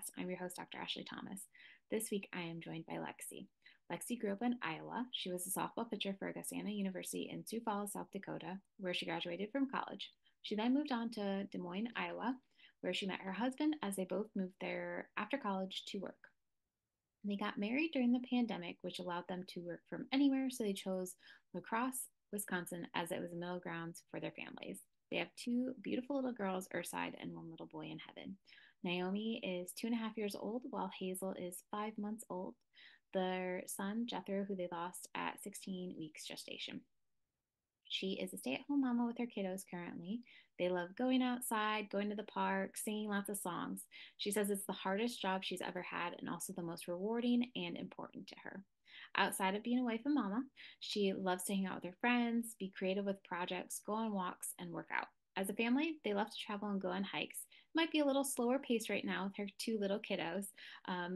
podcast. I'm your host, Dr. Ashley Thomas. This week, I am joined by Lexy. Lexy grew up in Iowa. She was a softball pitcher for Augustana University in Sioux Falls, South Dakota, where she graduated from college. She then moved on to Des Moines, Iowa, where she met her husband as they both moved there after college to work. They got married during the pandemic, which allowed them to work from anywhere, so they chose Crosse, Wisconsin, as it was a middle ground for their families. They have two beautiful little girls, Urside, and one little boy in heaven. Naomi is 2.5 years old, while Hazel is 5 months old. Their son, Jethro, who they lost at 16 weeks gestation. She is a stay-at-home mama with her kiddos currently. They love going outside, going to the park, singing lots of songs. She says it's the hardest job she's ever had and also the most rewarding and important to her. Outside of being a wife and mama, she loves to hang out with her friends, be creative with projects, go on walks, and work out. As a family, they love to travel and go on hikes. It might be a little slower pace right now with her two little kiddos.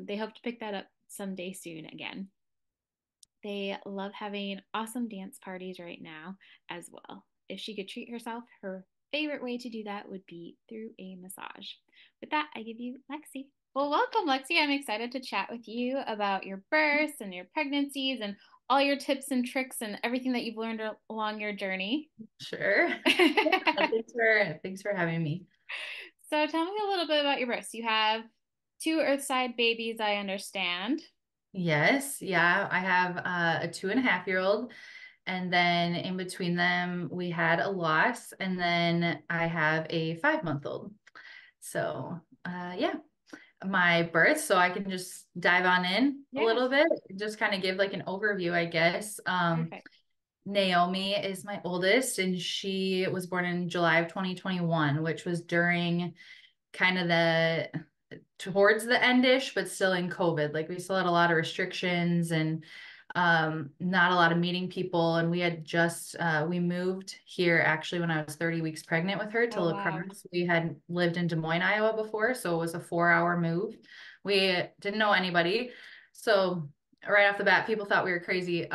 They hope to pick that up someday soon again. They love having awesome dance parties right now as well. If she could treat herself, her favorite way to do that would be through a massage. With that, I give you Lexy. Well, welcome, Lexy. I'm excited to chat with you about your births and your pregnancies and all your tips and tricks and everything that you've learned along your journey. Sure. Yeah, thanks for having me. So tell me a little bit about your births. You have two Earthside babies, I understand. Yes, yeah, I have a 2.5-year-old, and then in between them we had a loss, and then I have a 5-month-old. So, yeah, my birth. So I can just dive on in a Yes, little bit, just kind of give like an overview, I guess. perfect. Naomi is my oldest, and she was born in July of 2021, which was during kind of the towards the endish, but still in COVID. Like we still had a lot of restrictions and not a lot of meeting people. And we had just we moved here actually when I was 30 weeks pregnant with her to Oh, La wow. Crosse. We had lived in Des Moines, Iowa before, so it was a 4-hour move. We didn't know anybody. So right off the bat, people thought we were crazy.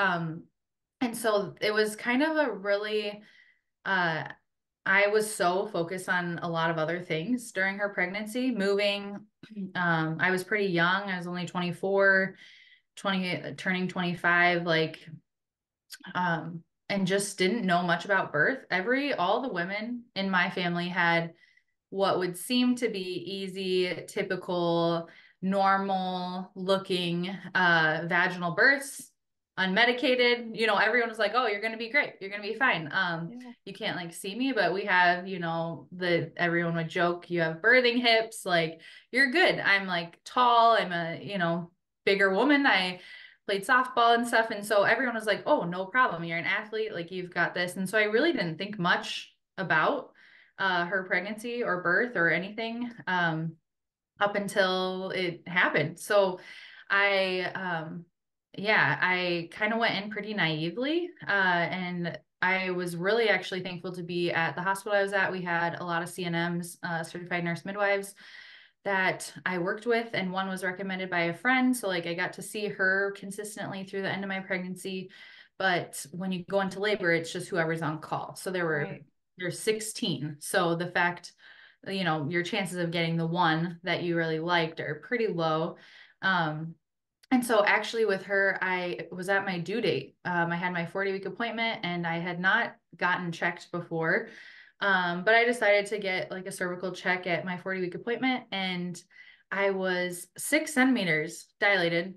And so it was kind of a really uh I was so focused on a lot of other things during her pregnancy, moving. I was pretty young. I was only 24, 20, turning 25, and just didn't know much about birth. All the women in my family had what would seem to be easy, typical, normal looking vaginal births, unmedicated. Everyone was like, oh, you're going to be great. You're going to be fine. Yeah. You can't like see me, but we have, everyone would joke, you have birthing hips, like you're good. I'm like tall. I'm a, bigger woman. I played softball and stuff. And so everyone was like, oh, no problem. You're an athlete. Like you've got this. And so I really didn't think much about her pregnancy or birth or anything up until it happened. So I, yeah, I kind of went in pretty naively. And I was really actually thankful to be at the hospital I was at. We had a lot of CNMs, certified nurse midwives, that I worked with, and one was recommended by a friend. So like I got to see her consistently through the end of my pregnancy. But when you go into labor, it's just whoever's on call. So Right. there's 16. So the fact, your chances of getting the one that you really liked are pretty low. Um, and so actually with her, I was at my due date. I had my 40-week appointment and I had not gotten checked before. But I decided to get like a cervical check at my 40-week appointment, and I was 6 centimeters dilated,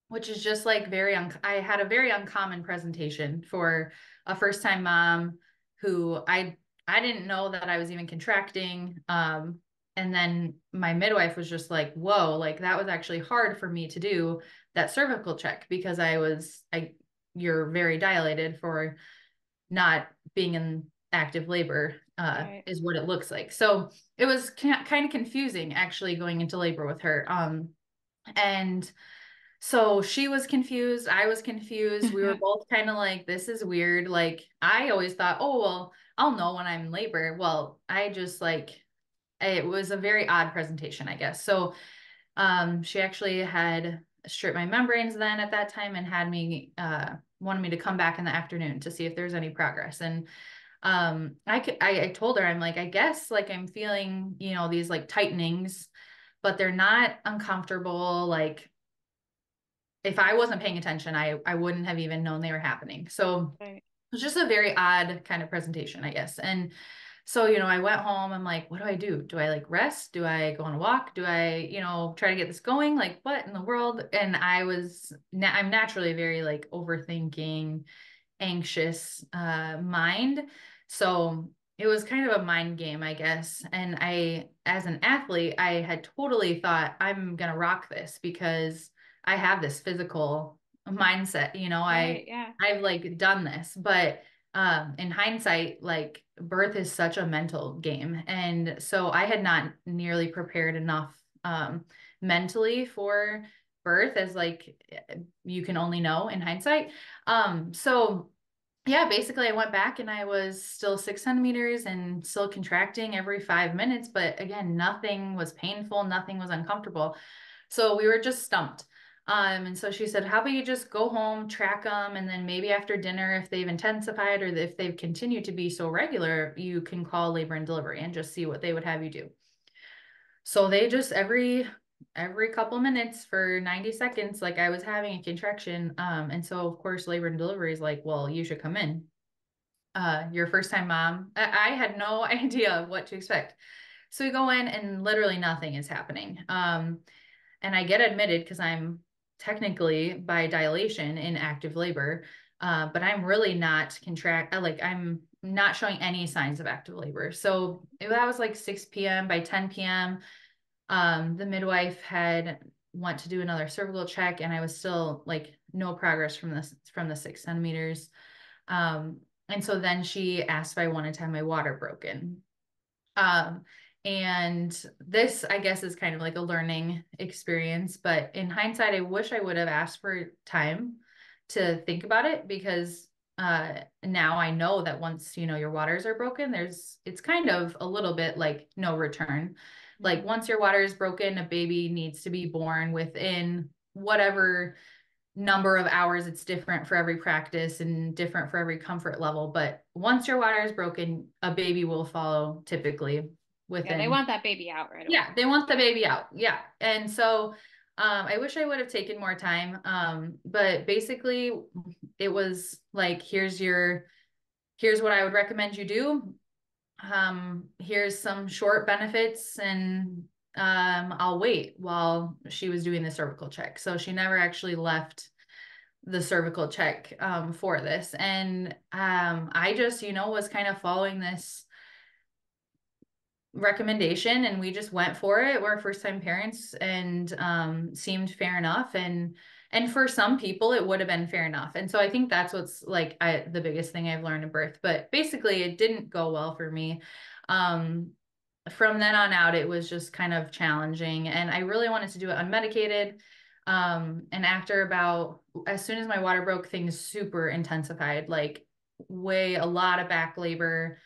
which is just like I had a very uncommon presentation for a first time mom who I didn't know that I was even contracting. And then my midwife was just like, whoa, like that was actually hard for me to do that cervical check because you're very dilated for not being in active labor, Right. is what it looks like. So it was kind of confusing actually going into labor with her. And so she was confused. I was confused. We were both kind of like, this is weird. Like, I always thought, oh, well, I'll know when I'm in labor. Well, it was a very odd presentation, I guess. So, she actually had stripped my membranes then at that time and wanted me to come back in the afternoon to see if there's any progress. And I told her, I'm like, I guess like I'm feeling, these like tightenings, but they're not uncomfortable. Like if I wasn't paying attention, I wouldn't have even known they were happening. So Right. it was just a very odd kind of presentation, I guess. And so, I went home. I'm like, what do I do? Do I like rest? Do I go on a walk? Do I, try to get this going? Like, what in the world? And I'm naturally very like overthinking, anxious mind. So it was kind of a mind game, I guess. And as an athlete, I had totally thought I'm gonna rock this because I have this physical mindset. Right. Yeah. I've like done this, but in hindsight, like birth is such a mental game, and so I had not nearly prepared enough mentally for birth, as like you can only know in hindsight. So yeah, basically I went back and I was still 6 centimeters and still contracting every 5 minutes. But again, nothing was painful, nothing was uncomfortable. So we were just stumped. And so she said, how about you just go home, track them, and then maybe after dinner, if they've intensified or if they've continued to be so regular, you can call labor and delivery and just see what they would have you do. So they just every couple minutes for 90 seconds, like I was having a contraction. And so of course labor and delivery is like, well, you should come in. Your first time mom. I had no idea what to expect. So we go in and literally nothing is happening. And I get admitted because I'm technically by dilation in active labor, but I'm really not like I'm not showing any signs of active labor. So that was like 6 p.m. By 10 p.m. The midwife had went to do another cervical check, and I was still like no progress from the 6 centimeters. And so then she asked if I wanted to have my water broken. Um, and this, I guess, is kind of like a learning experience. But in hindsight, I wish I would have asked for time to think about it, because now I know that once, your waters are broken, it's kind of a little bit like no return. Like Hmm. once your water is broken, a baby needs to be born within whatever number of hours. It's different for every practice and different for every comfort level. But once your water is broken, a baby will follow typically Yeah. They within. want that baby out right Yeah, away. they want the baby out. Yeah. And so I wish I would have taken more time. But basically it was like, here's what I would recommend you do. Here's some short benefits, and I'll wait while she was doing the cervical check. So she never actually left the cervical check for this. And I just, was kind of following this recommendation, and we just went for it. We're first time parents, and seemed fair enough. And for some people it would have been fair enough. And so I think that's what's like the biggest thing I've learned in birth. But basically it didn't go well for me. Um, from then on out, it was just kind of challenging, and I really wanted to do it unmedicated. And after as soon as my water broke, things super intensified, like a lot of back labor,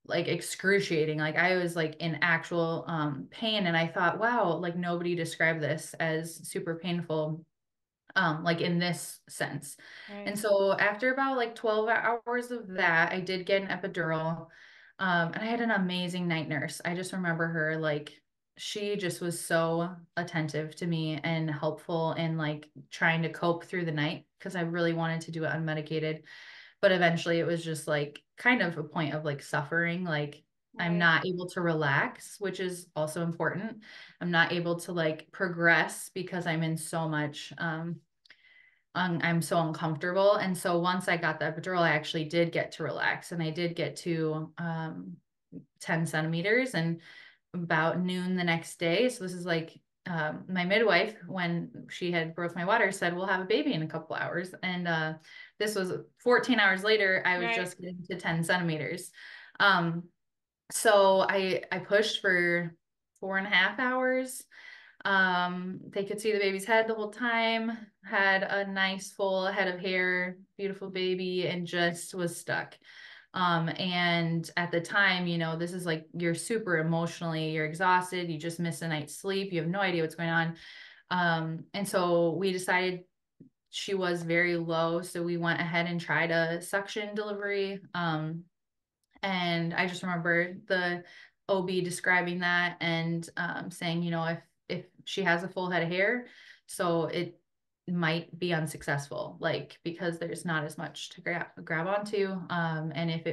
like excruciating. Like I was like in actual pain, and I thought, wow, like nobody described this as super painful, like in this sense. Right. And so after about like 12 hours of that, I did get an epidural. And I had an amazing night nurse. I just remember her, like she just was so attentive to me and helpful and like trying to cope through the night, because I really wanted to do it unmedicated. But eventually it was just like kind of a point of like suffering. Like I'm Right. not able to relax, which is also important. I'm not able to like progress because I'm in so much I'm so uncomfortable. And so once I got the epidural, I actually did get to relax, and I did get to 10 centimeters. And about noon the next day, so this is like my midwife, when she had broke my water, said we'll have a baby in a couple hours. And this was 14 hours later. I was Right. just getting to 10 centimeters. Um, so I pushed for 4.5 hours. They could see the baby's head the whole time, had a nice full head of hair, beautiful baby, and just was stuck. And at the time, this is like you're super emotionally, you're exhausted, you just missed a night's sleep, you have no idea what's going on. And so we decided she was very low, so we went ahead and tried a suction delivery. And I just remember the OB describing that and saying, if if she has a full head of hair, so it might be unsuccessful, like because there's not as much to grab onto. And if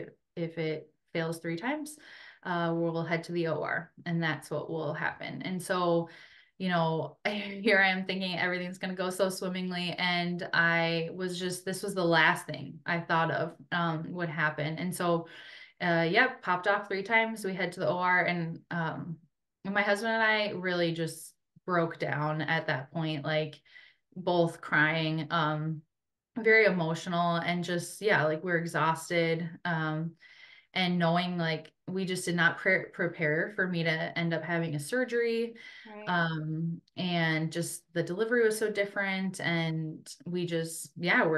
it fails 3 times, we'll head to the OR, and that's what will happen. And so, here I am thinking everything's going to go so swimmingly. And this was the last thing I thought of would happen. And so, yep, popped off 3 times. We head to the OR, and my husband and I really just broke down at that point, like both crying, very emotional, and just, yeah, like we're exhausted. And knowing like we just did not prepare for me to end up having a surgery. Right. And just the delivery was so different. And we just, yeah, it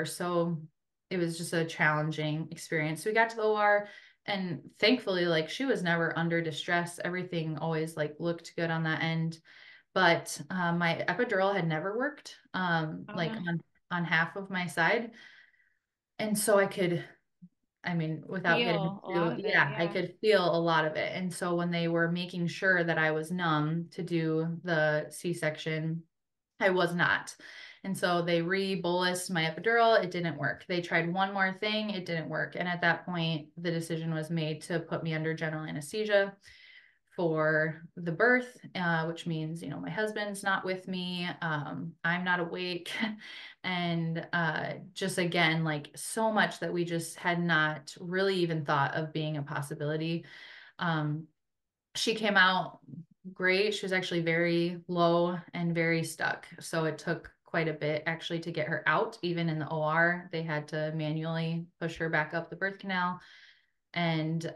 was just a challenging experience. We got to the OR, and thankfully, like she was never under distress. Everything always like looked good on that end. But my epidural had never worked, Oh like no. on half of my side. And so without getting Feel a lot into, of it. yeah, I Yeah. could feel a lot of it. And so when they were making sure that I was numb to do the C-section, I was not. And so they re-bolused my epidural. It didn't work. They tried one more thing. It didn't work. And at that point, the decision was made to put me under general anesthesia for the birth, which means, my husband's not with me. I'm not awake. And just again, like so much that we just had not really even thought of being a possibility. Um, she came out great. She was actually very low and very stuck. So it took quite a bit actually to get her out. Even in the OR, they had to manually push her back up the birth canal. And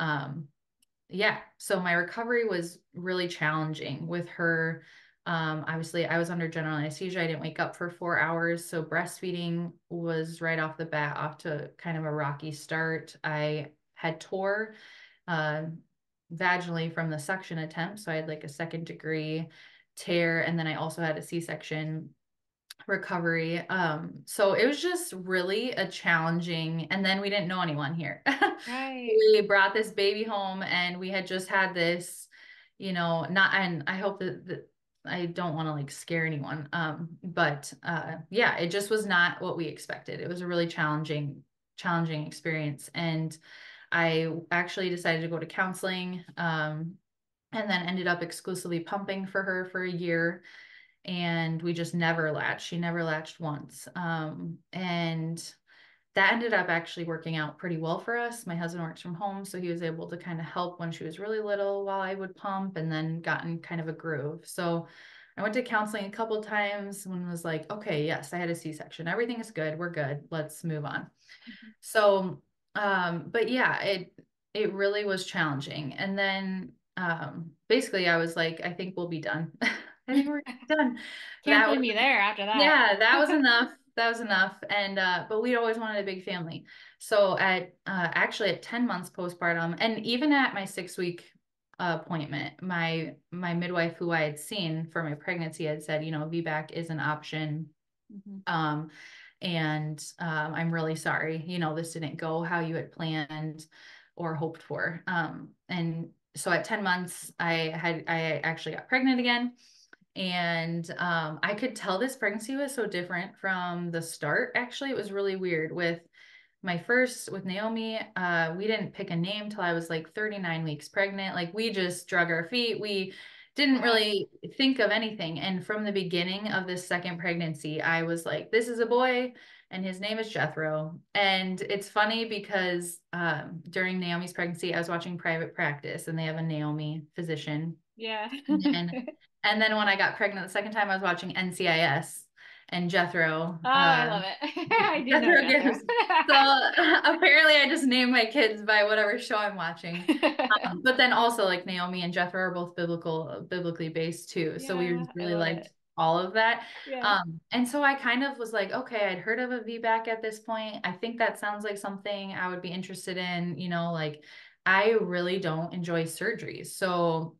yeah, so my recovery was really challenging with her. Obviously, I was under general anesthesia. I didn't wake up for 4 hours. So breastfeeding was right off the bat off to kind of a rocky start. I had tore uh, vaginally from the suction attempt. So I had like a second-degree tear. And then I also had a C-section recovery. So it was just really a challenging, and then we didn't know anyone here. Right. We brought this baby home, and we had just had this, not, and I hope that I don't want to like scare anyone. But yeah, it just was not what we expected. It was a really challenging experience. And I actually decided to go to counseling, and then ended up exclusively pumping for her for a year, and we just never latched. She never latched once. And that ended up actually working out pretty well for us. My husband works from home, so he was able to kind of help when she was really little while I would pump, and then got in kind of a groove. So I went to counseling a couple of times and was like, okay, yes, I had a C-section. Everything is good. We're good. Let's move on. Mhm. So, but yeah, it really was challenging. And then basically I was like, I think we'll be done. I think we're done. Can't That blame was, you there after that. yeah, that was enough. That was enough. And but we'd always wanted a big family. So at actually at 10 months postpartum, and even at my 6 week appointment, my midwife who I had seen for my pregnancy had said, VBAC is an option. Mhm. Um, and I'm really sorry, this didn't go how you had planned or hoped for. And so at 10 months, I actually got pregnant again. And I could tell this pregnancy was so different from the start. Actually, it was really weird with Naomi. We didn't pick a name till I was like 39 weeks pregnant. Like we just drug our feet. We didn't Yeah. really think of anything. And from the beginning of this second pregnancy, I was like, this is a boy and his name is Jethro. And it's funny because during Naomi's pregnancy, I was watching Private Practice, and they have a Naomi physician. Yeah. And and then when I got pregnant the second time, I was watching NCIS, and Jethro. Oh, I love it. I do know Jethro Jethro. gives. So apparently, I just name my kids by whatever show I'm watching. But then also, like Naomi and Jethro are both biblically based too. So we Yeah, just I really love it. liked all of that. Yeah. And so I kind of was like, okay, I'd heard of a VBAC at this point. I think that sounds like something I would be interested in. Like I really don't enjoy surgeries. So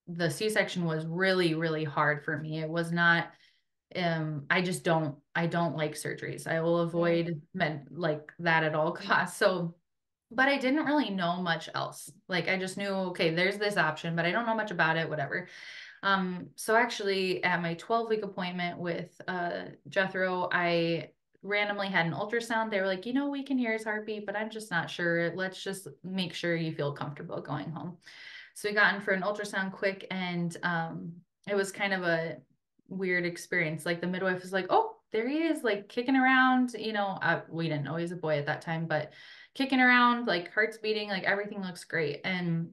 the C-section was really, really hard for me. It was not, I don't like surgeries. I will Right. avoid like that at all costs. So, but I didn't really know much else. Like I just knew, okay, there's this option, but I don't know much about it, whatever. So actually at my 12-week appointment with Jethro, I randomly had an ultrasound. They were like, we can hear his heartbeat, but I'm just not sure. Let's just make sure you feel comfortable going home. So we got in for an ultrasound quick, and it was kind of a weird experience. Like the midwife was like, "Oh, there he is, like kicking around." We didn't know he was a boy at that time, but kicking around, like heart's beating, like everything looks great. And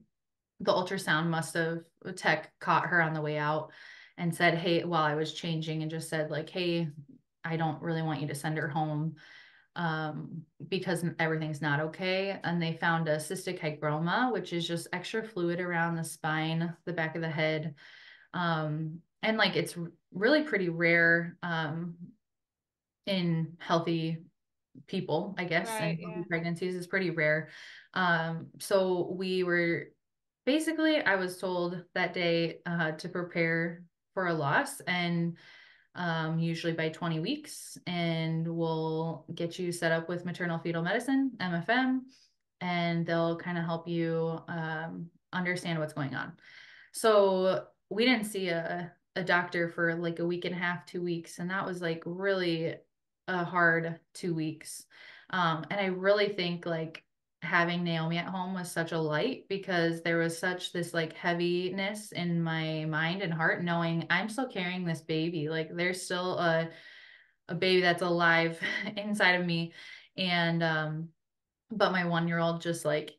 the ultrasound must have tech caught her on the way out and said, "Hey," while I was changing, and just said like, "Hey, I don't really want you to send her home because everything's not okay." And they found a cystic hygroma, which is just extra fluid around the spine, the back of the head. And like it's really pretty rare in healthy people, I guess, Right, and healthy yeah. pregnancies is pretty rare. So we were basically, I was told that day to prepare for a loss, and usually by 20 weeks, and we'll get you set up with maternal fetal medicine, MFM, and they'll kind of help you understand what's going on. So we didn't see a doctor for like a week and a half, 2 weeks, and that was like really a hard 2 weeks. And I really think like having Naomi at home was such a light, because there was such this like heaviness in my mind and heart, knowing I'm still carrying this baby. Like there's still a baby that's alive inside of me. And but my 1 year old just like,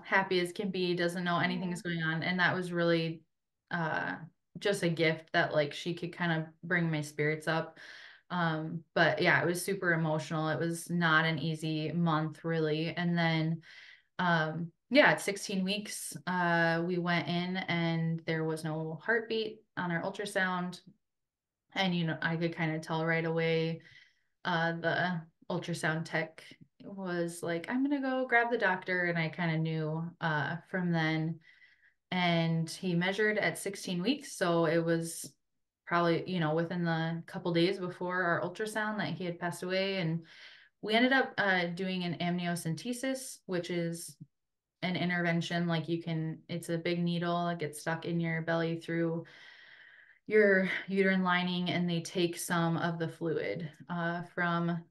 happy as can be, doesn't know anything Yeah. is going on. And that was really uh just a gift that like she could kind of bring my spirits up. But yeah, it was super emotional. It was not an easy month really. And then yeah, at 16 weeks, we went in and there was no heartbeat on our ultrasound. And I could kind of tell right away, the ultrasound tech was like, "I'm gonna go grab the doctor," and I kind of knew from then. And he measured at 16 weeks, so it was probably within the couple days before our ultrasound that he had passed away. And we ended up doing an amniocentesis, which is an intervention. Like it's a big needle that gets stuck in your belly through your uterine lining, and they take some of the fluid from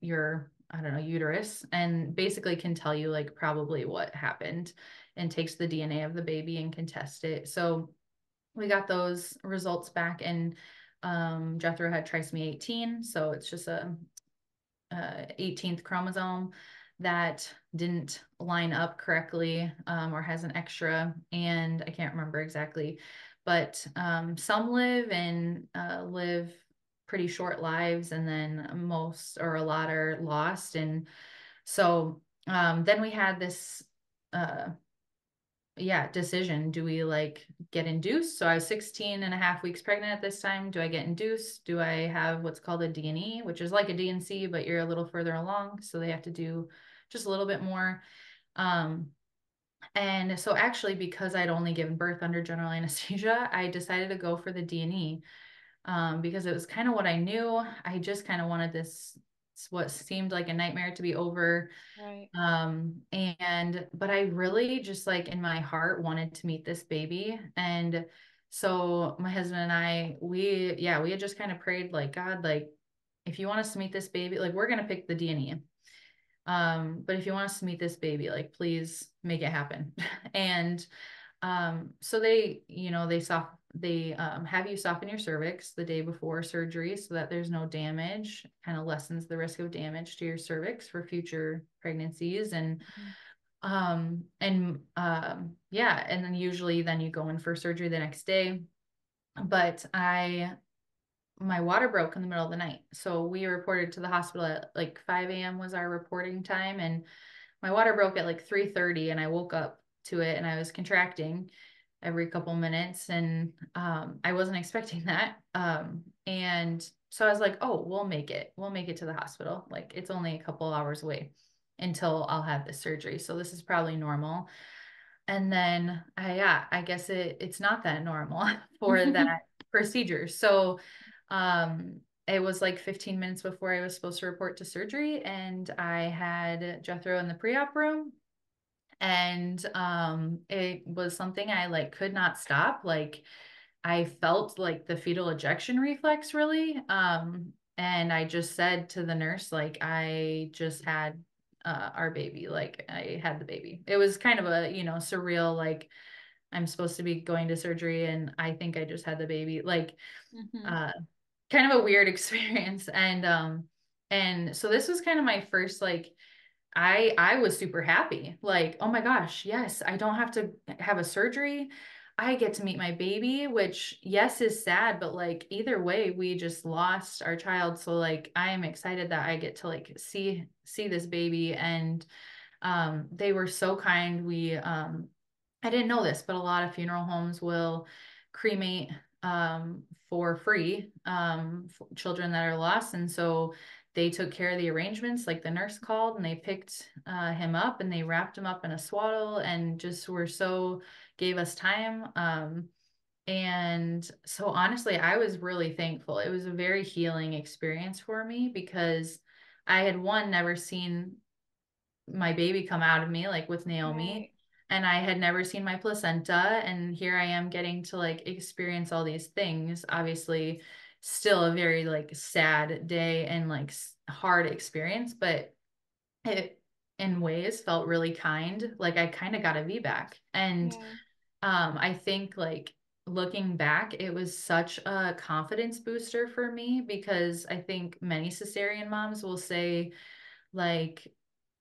your, I don't know, uterus, and basically can tell you like probably what happened, and takes the DNA of the baby and can test it. So we got those results back, and Jethro had trisomy 18. So it's just a 18th chromosome that didn't line up correctly, or has an extra, and I can't remember exactly, but some live pretty short lives, and then most or a lot are lost. And so then we had this uh, yeah, decision. Do we like get induced? So I was 16 and a half weeks pregnant at this time. Do I get induced? Do I have what's called a D&E, which is like a D&C, but you're a little further along. So they have to do just a little bit more. Um, and so actually, because I'd only given birth under general anesthesia, I decided to go for the D&E, because it was kind of what I knew. I just kind of wanted this, what seemed like a nightmare, to be over. Right. But I really just like in my heart wanted to meet this baby. And so my husband and I, we had just kind of prayed like, God, like, if you want us to meet this baby, like we're going to pick the D&E. But if you want us to meet this baby, like, please make it happen. And so they have you soften your cervix the day before surgery so that there's no damage, kind of lessens the risk of damage to your cervix for future pregnancies. And Mhm. yeah, and then usually then you go in for surgery the next day. But my water broke in the middle of the night. So we reported to the hospital at like 5 a.m. was our reporting time. And my water broke at like 3:30, and I woke up to it, and I was contracting every couple minutes. And I wasn't expecting that. And so I was like, "Oh, we'll make it. We'll make it to the hospital. Like it's only a couple hours away until I'll have the surgery. So this is probably normal." And then yeah, I guess it's not that normal for that procedure. So it was like 15 minutes before I was supposed to report to surgery, and I had Jethro in the pre-op room. And it was something I like could not stop. Like I felt like the fetal ejection reflex really. And I just said to the nurse, like, I just had our baby, like I had the baby. It was kind of a, surreal, like I'm supposed to be going to surgery and I think I just had the baby. Like, Mm-hmm. uh, kind of a weird experience. And so this was kind of my first like I was super happy. Like, oh my gosh, yes, I don't have to have a surgery. I get to meet my baby, which yes is sad, but like either way, we just lost our child. So like I am excited that I get to like see this baby. And they were so kind. We I didn't know this, but a lot of funeral homes will cremate for free for children that are lost. And so they took care of the arrangements, like the nurse called and they picked him up and they wrapped him up in a swaddle and just were so gave us time. And so honestly, I was really thankful. It was a very healing experience for me because I had one never seen my baby come out of me, like with Naomi. Right. And I had never seen my placenta. And here I am getting to like experience all these things. Obviously, still a very like sad day and like hard experience, but it in ways felt really kind. Like I kind of got a VBAC. And Yeah. I think like looking back, it was such a confidence booster for me because I think many cesarean moms will say, like,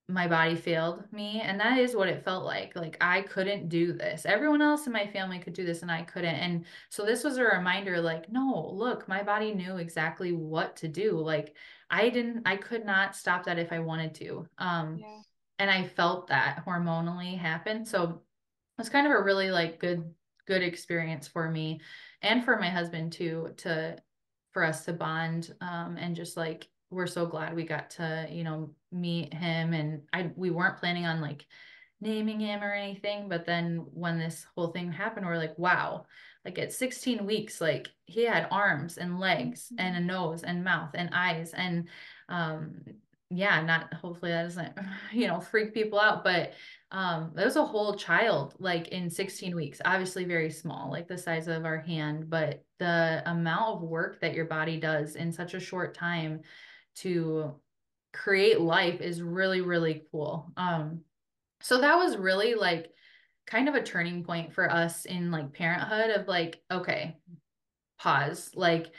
my body failed me. And that is what it felt like. Like I couldn't do this. Everyone else in my family could do this and I couldn't. And so this was a reminder like, no, look, my body knew exactly what to do. Like I could not stop that if I wanted to. Yeah. And I felt that hormonally happen. So it was kind of a really like good experience for me and for my husband too, for us to bond and just like we're so glad we got to meet him. And we weren't planning on like naming him or anything, but then when this whole thing happened we're like, wow, like at 16 weeks like he had arms and legs and Mhm. a nose and mouth and eyes. And um yeah, not hopefully that doesn't freak people out, but there was a whole child like in 16 weeks, obviously very small, like the size of our hand, but the amount of work that your body does in such a short time to create life is really, really cool. So that was really like kind of a turning point for us in like parenthood of like, okay, pause. Like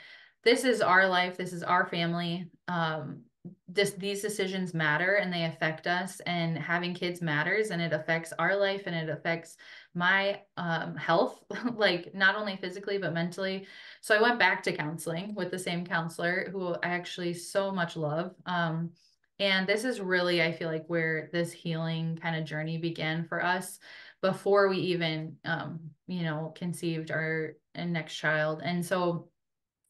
this is our life, this is our family. These decisions matter and they affect us, and having kids matters and it affects our life and it affects my health, like not only physically but mentally. So I went back to counseling with the same counselor who I actually so much love. And this is really, I feel like, where this healing kind of journey began for us before we even conceived our next child. And so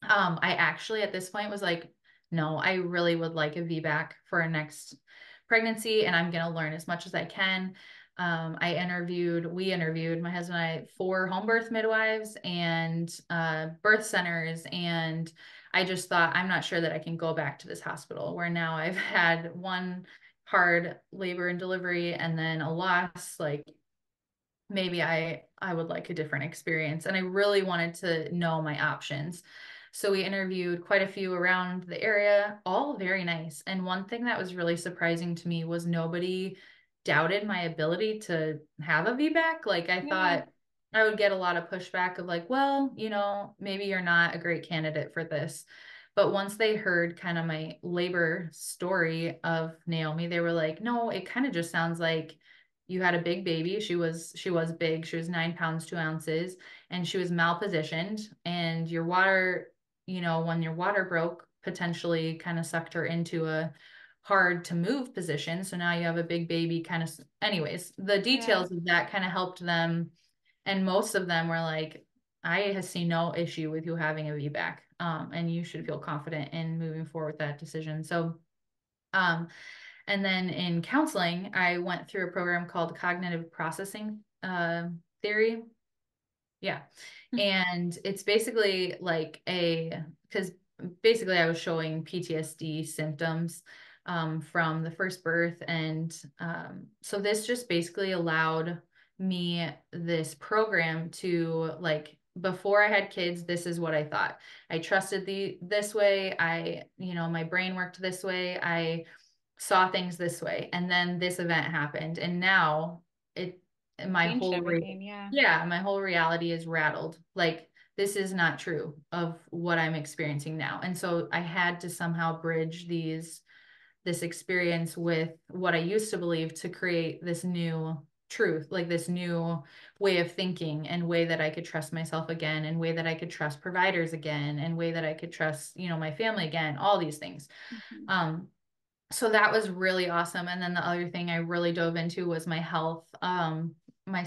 I actually at this point was like, no, I really would like a VBAC for our next pregnancy, and I'm gonna learn as much as I can. We interviewed, my husband and I, 4 home birth midwives and birth centers, and I just thought, I'm not sure that I can go back to this hospital where now I've had one hard labor and delivery and then a loss. Like maybe I would like a different experience, and I really wanted to know my options. So we interviewed quite a few around the area, all very nice. And one thing that was really surprising to me was nobody doubted my ability to have a VBAC. Like I Yeah. thought I would get a lot of pushback of like, well, maybe you're not a great candidate for this. But once they heard kind of my labor story of Naomi, they were like, no, it kind of just sounds like you had a big baby. She was big. She was 9 pounds, 2 ounces, and she was malpositioned. And your water, when your water broke, potentially kind of sucked her into a hard to move position. So now you have a big baby kind of, anyways, the Yeah. details of that kind of helped them. And most of them were like, I have seen no issue with you having a VBAC. And you should feel confident in moving forward with that decision. So, um, and then in counseling, I went through a program called cognitive processing theory. Yeah. And it's basically like because basically I was showing PTSD symptoms from the first birth. And so this just basically allowed me this program to like before I had kids, this is what I thought. I trusted this way. My brain worked this way. I saw things this way. And then this event happened. And now it, my Changed whole, everything. Yeah. yeah, my whole reality is rattled. Like, this is not true of what I'm experiencing now. And so I had to somehow bridge this experience with what I used to believe to create this new truth, like this new way of thinking and way that I could trust myself again, and way that I could trust providers again, and way that I could trust, my family again, all these things. Mm-hmm. Um, so that was really awesome. And then the other thing I really dove into was my health. My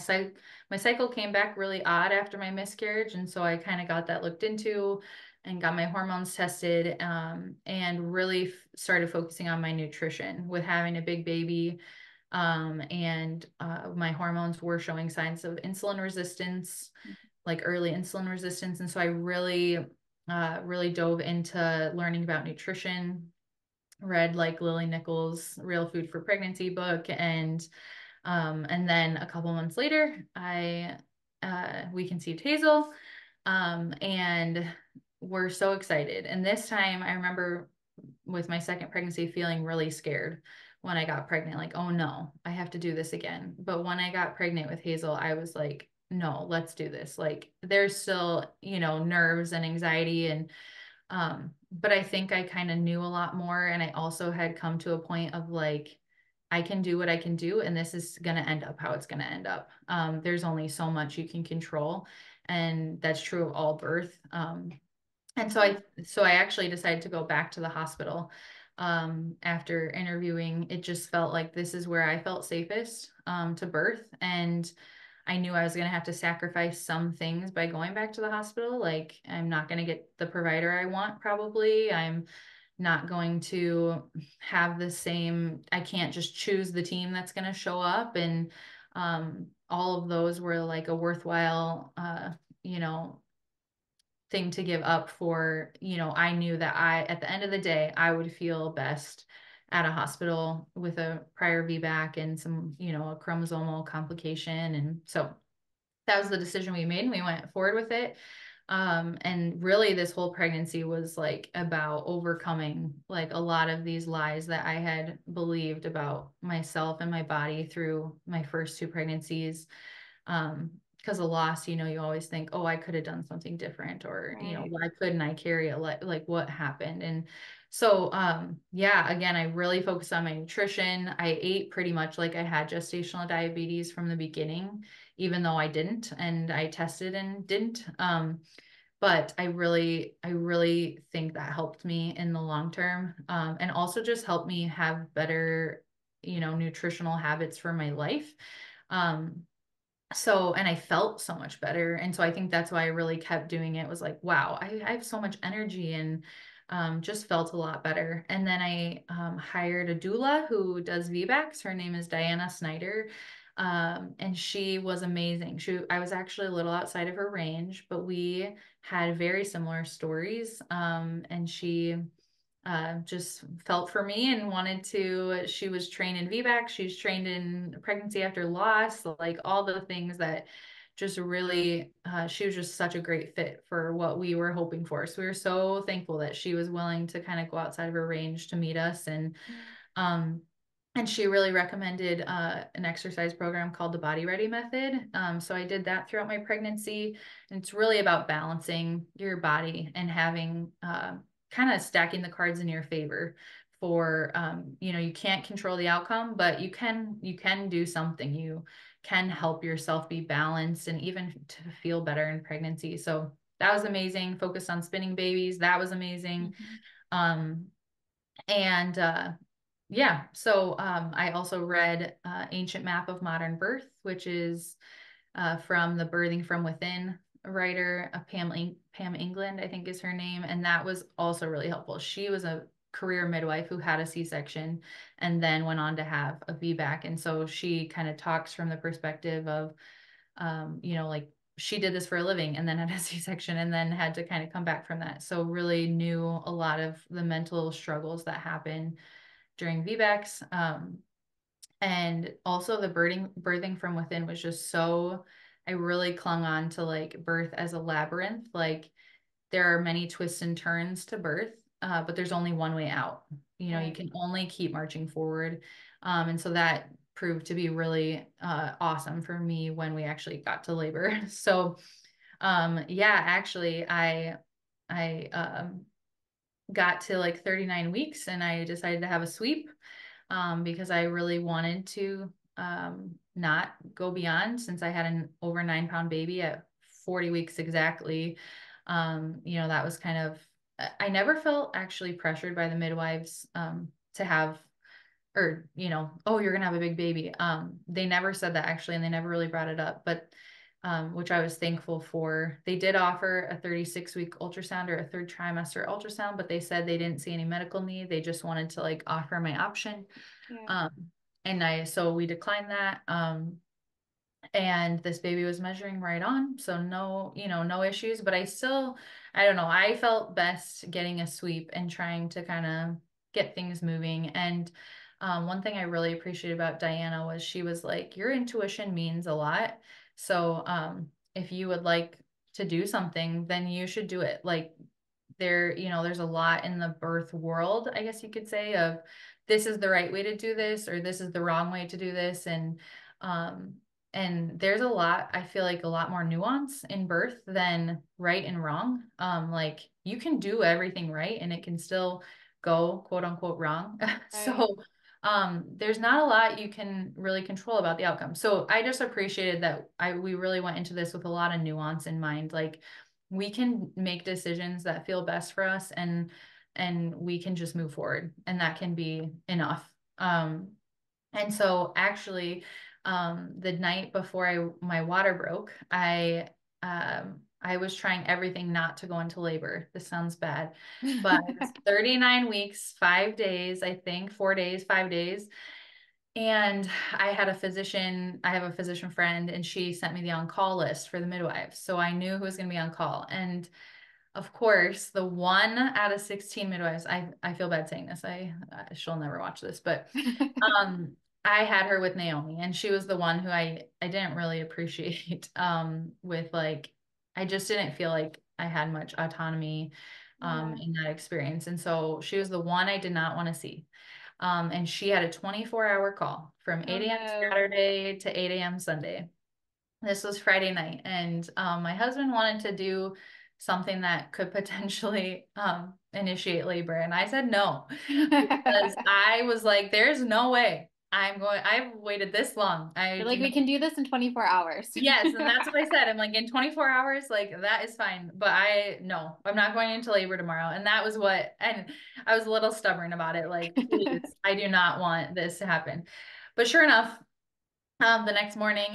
my cycle came back really odd after my miscarriage, and so I kind of got that looked into and got my hormones tested, and really started focusing on my nutrition with having a big baby. And my hormones were showing signs of insulin resistance, like early insulin resistance, and so I really dove into learning about nutrition, read like Lily Nichols' Real Food for Pregnancy book, and then a couple months later, we conceived Hazel, and we're so excited. And this time, I remember with my second pregnancy feeling really scared when I got pregnant, like, oh no, I have to do this again. But when I got pregnant with Hazel, I was like, no, let's do this. Like, there's still, nerves and anxiety, but I think I kind of knew a lot more. And I also had come to a point of like, I can do what I can do, and this is going to end up how it's going to end up. There's only so much you can control, and that's true of all birth. And so I actually decided to go back to the hospital after interviewing. It just felt like this is where I felt safest to birth, and I knew I was going to have to sacrifice some things by going back to the hospital. Like, I'm not going to get the provider I want, probably. I'm not going to have the same, I can't just choose the team that's going to show up. And all of those were like a worthwhile, you know, thing to give up for, I knew that at the end of the day, I would feel best at a hospital with a prior VBAC and some, a chromosomal complication. And so that was the decision we made, and we went forward with it. And really this whole pregnancy was like about overcoming like a lot of these lies that I had believed about myself and my body through my first two pregnancies. Because a loss, you always think, oh, I could have done something different, or, Right. why couldn't I carry it? Like what happened? And so, yeah, again, I really focused on my nutrition. I ate pretty much like I had gestational diabetes from the beginning, even though I didn't, and I tested and didn't. But I really think that helped me in the long term, and also just helped me have better, nutritional habits for my life. Um, and I felt so much better. And so I think that's why I really kept doing it, was like, wow, I have so much energy, and just felt a lot better. And then I hired a doula who does VBACs. Her name is Diana Snyder. And she was amazing. I was actually a little outside of her range, but we had very similar stories. And she just felt for me and wanted to. She was trained in VBAC. She's trained in pregnancy after loss, like all the things that just really, she was just such a great fit for what we were hoping for. So we were so thankful that she was willing to kind of go outside of her range to meet us. Yeah. Um, and she really recommended an exercise program called the Body Ready Method. So I did that throughout my pregnancy. And it's really about balancing your body and having kind of stacking the cards in your favor for, you can't control the outcome, but you can do something. You can help yourself be balanced and even to feel better in pregnancy. So that was amazing. Focused on spinning babies. That was amazing. Mm-hmm. Um, and yeah, so I also read Ancient Map of Modern Birth, which is from the Birthing from Within writer, Pam England, I think is her name. And that was also really helpful. She was a career midwife who had a C-section and then went on to have a VBAC. And so she kind of talks from the perspective of, like she did this for a living and then had a C-section and then had to kind of come back from that. So really knew a lot of the mental struggles that happen during VBACs. And also the birthing from within was just so I really clung on to like birth as a labyrinth. Like there are many twists and turns to birth, but there's only one way out. You know, you Right. can only keep marching forward. And so that proved to be really awesome for me when we actually got to labor. So yeah, actually I got to like 39 weeks and I decided to have a sweep because I really wanted to not go beyond since I had an over 9 pound baby at 40 weeks exactly. You know, that was kind of, I never felt actually pressured by the midwives to have, or, you know, oh, you're going to have a big baby. They never said that actually, and they never really brought it up, but which I was thankful for. They did offer a 36-week ultrasound or a third trimester ultrasound, but they said they didn't see any medical need. They just wanted to like offer my option. Yeah. Um, so we declined that. And this baby was measuring right on. So no, you know, no issues, but I don't know. I felt best getting a sweep and trying to kind of get things moving. And one thing I really appreciated about Diana was she was like, your intuition means a lot. So if you would like to do something, then you should do it. Like you know, there's a lot in the birth world, I guess you could say, of this is the right way to do this, or this is the wrong way to do this. Um, and there's a lot, I feel like a lot more nuance in birth than right and wrong. Like you can do everything right and it can still go quote unquote wrong. Right. So there's not a lot you can really control about the outcome. So I just appreciated that we really went into this with a lot of nuance in mind. Like we can make decisions that feel best for us and we can just move forward and that can be enough. And so actually the night before my water broke, I was trying everything not to go into labor. This sounds bad, but I was 39 weeks, 5 days, I think, 4 days, 5 days. And I have a physician friend, and she sent me the on-call list for the midwives. So I knew who was going to be on call. And of course, the one out of 16 midwives, I feel bad saying this. She'll never watch this, but um, I had her with Naomi, and she was the one who I didn't really appreciate with like I just didn't feel like I had much autonomy Yeah. in that experience. And so she was the one I did not want to see. And she had a 24-hour call from Oh 8 a.m. no. Saturday to 8 a.m. Sunday. This was Friday night, and my husband wanted to do something that could potentially initiate labor, and I said no because I was like, "There's no way I'm going. I've waited this long. I You're do like, we not." can do this in 24 hours. Yes, and that's what I said. I'm like, in 24 hours, like that is fine, but no, I'm not going into labor tomorrow. And that was and I was a little stubborn about it. Like, please, I do not want this to happen. But sure enough, the next morning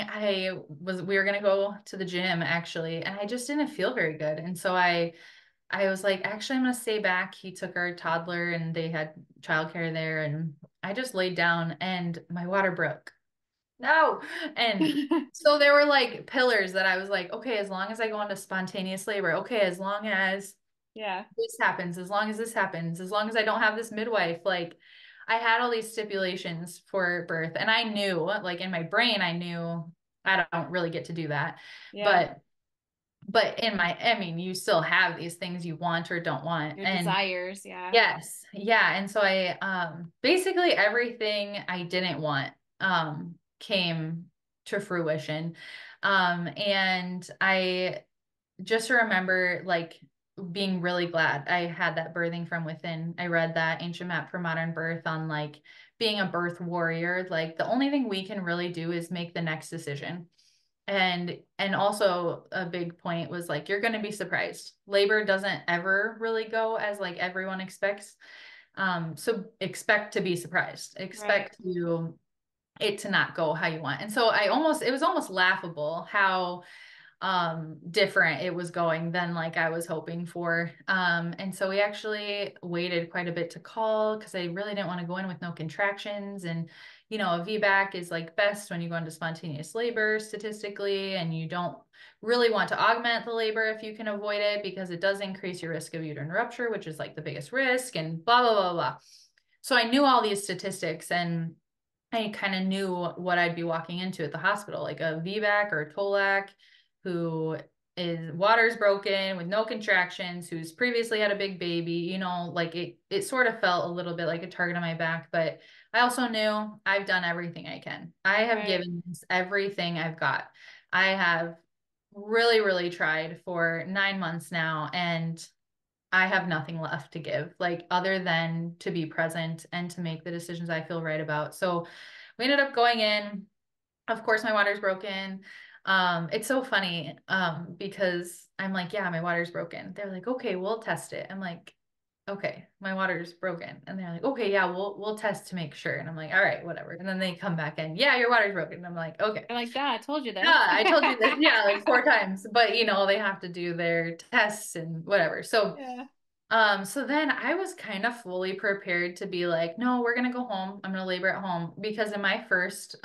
we were gonna go to the gym actually, and I just didn't feel very good. And so I was like, actually, I'm gonna stay back. He took our toddler and they had childcare there, and I just laid down and my water broke. No. And so there were like pillars that I was like, okay, as long as I go into spontaneous labor, okay, as long as Yeah. this happens, as long as this happens, as long as I don't have this midwife, like I had all these stipulations for birth. And I knew, like in my brain, I knew I don't really get to do that. Yeah. But I mean, you still have these things you want or don't want. Your And desires. Yeah. yes, yeah. And so I basically everything I didn't want came to fruition. And I just remember like being really glad I had that birthing from within. I read that ancient map for modern birth on like being a birth warrior. Like the only thing we can really do is make the next decision. And also a big point was like you're going to be surprised. Labor doesn't ever really go as like everyone expects. So expect to be surprised. Right. Expect it to not go how you want. And so it was almost laughable how different it was going than like I was hoping for. And so we actually waited quite a bit to call because I really didn't want to go in with no contractions. And you know, a VBAC is like best when you go into spontaneous labor statistically, and you don't really want to augment the labor if you can avoid it because it does increase your risk of uterine rupture, which is like the biggest risk, and blah blah blah blah. So I knew all these statistics, I kind of knew what I'd be walking into at the hospital, like a VBAC or a TOLAC who is water's broken with no contractions, who's previously had a big baby, like it sort of felt a little bit like a target on my back, but I also knew I've done everything I can. I have Right. given this everything I've got. I have really, really tried for 9 months now, and I have nothing left to give, like other than to be present and to make the decisions I feel right about. So we ended up going in. Of course, my water's broken. It's so funny because I'm like, yeah, my water's broken. They're like, okay, we'll test it. I'm like, okay, my water's broken. And they're like, okay, yeah, we'll test to make sure. And I'm like, all right, whatever. And then they come back in, yeah, your water's broken. And I'm like, okay. You're like, duh, I told you this. Yeah, I told you this, yeah, like 4 times. But they have to do their tests and whatever. So Yeah. so then I was kind of fully prepared to be like, no, we're gonna go home. I'm gonna labor at home because in my first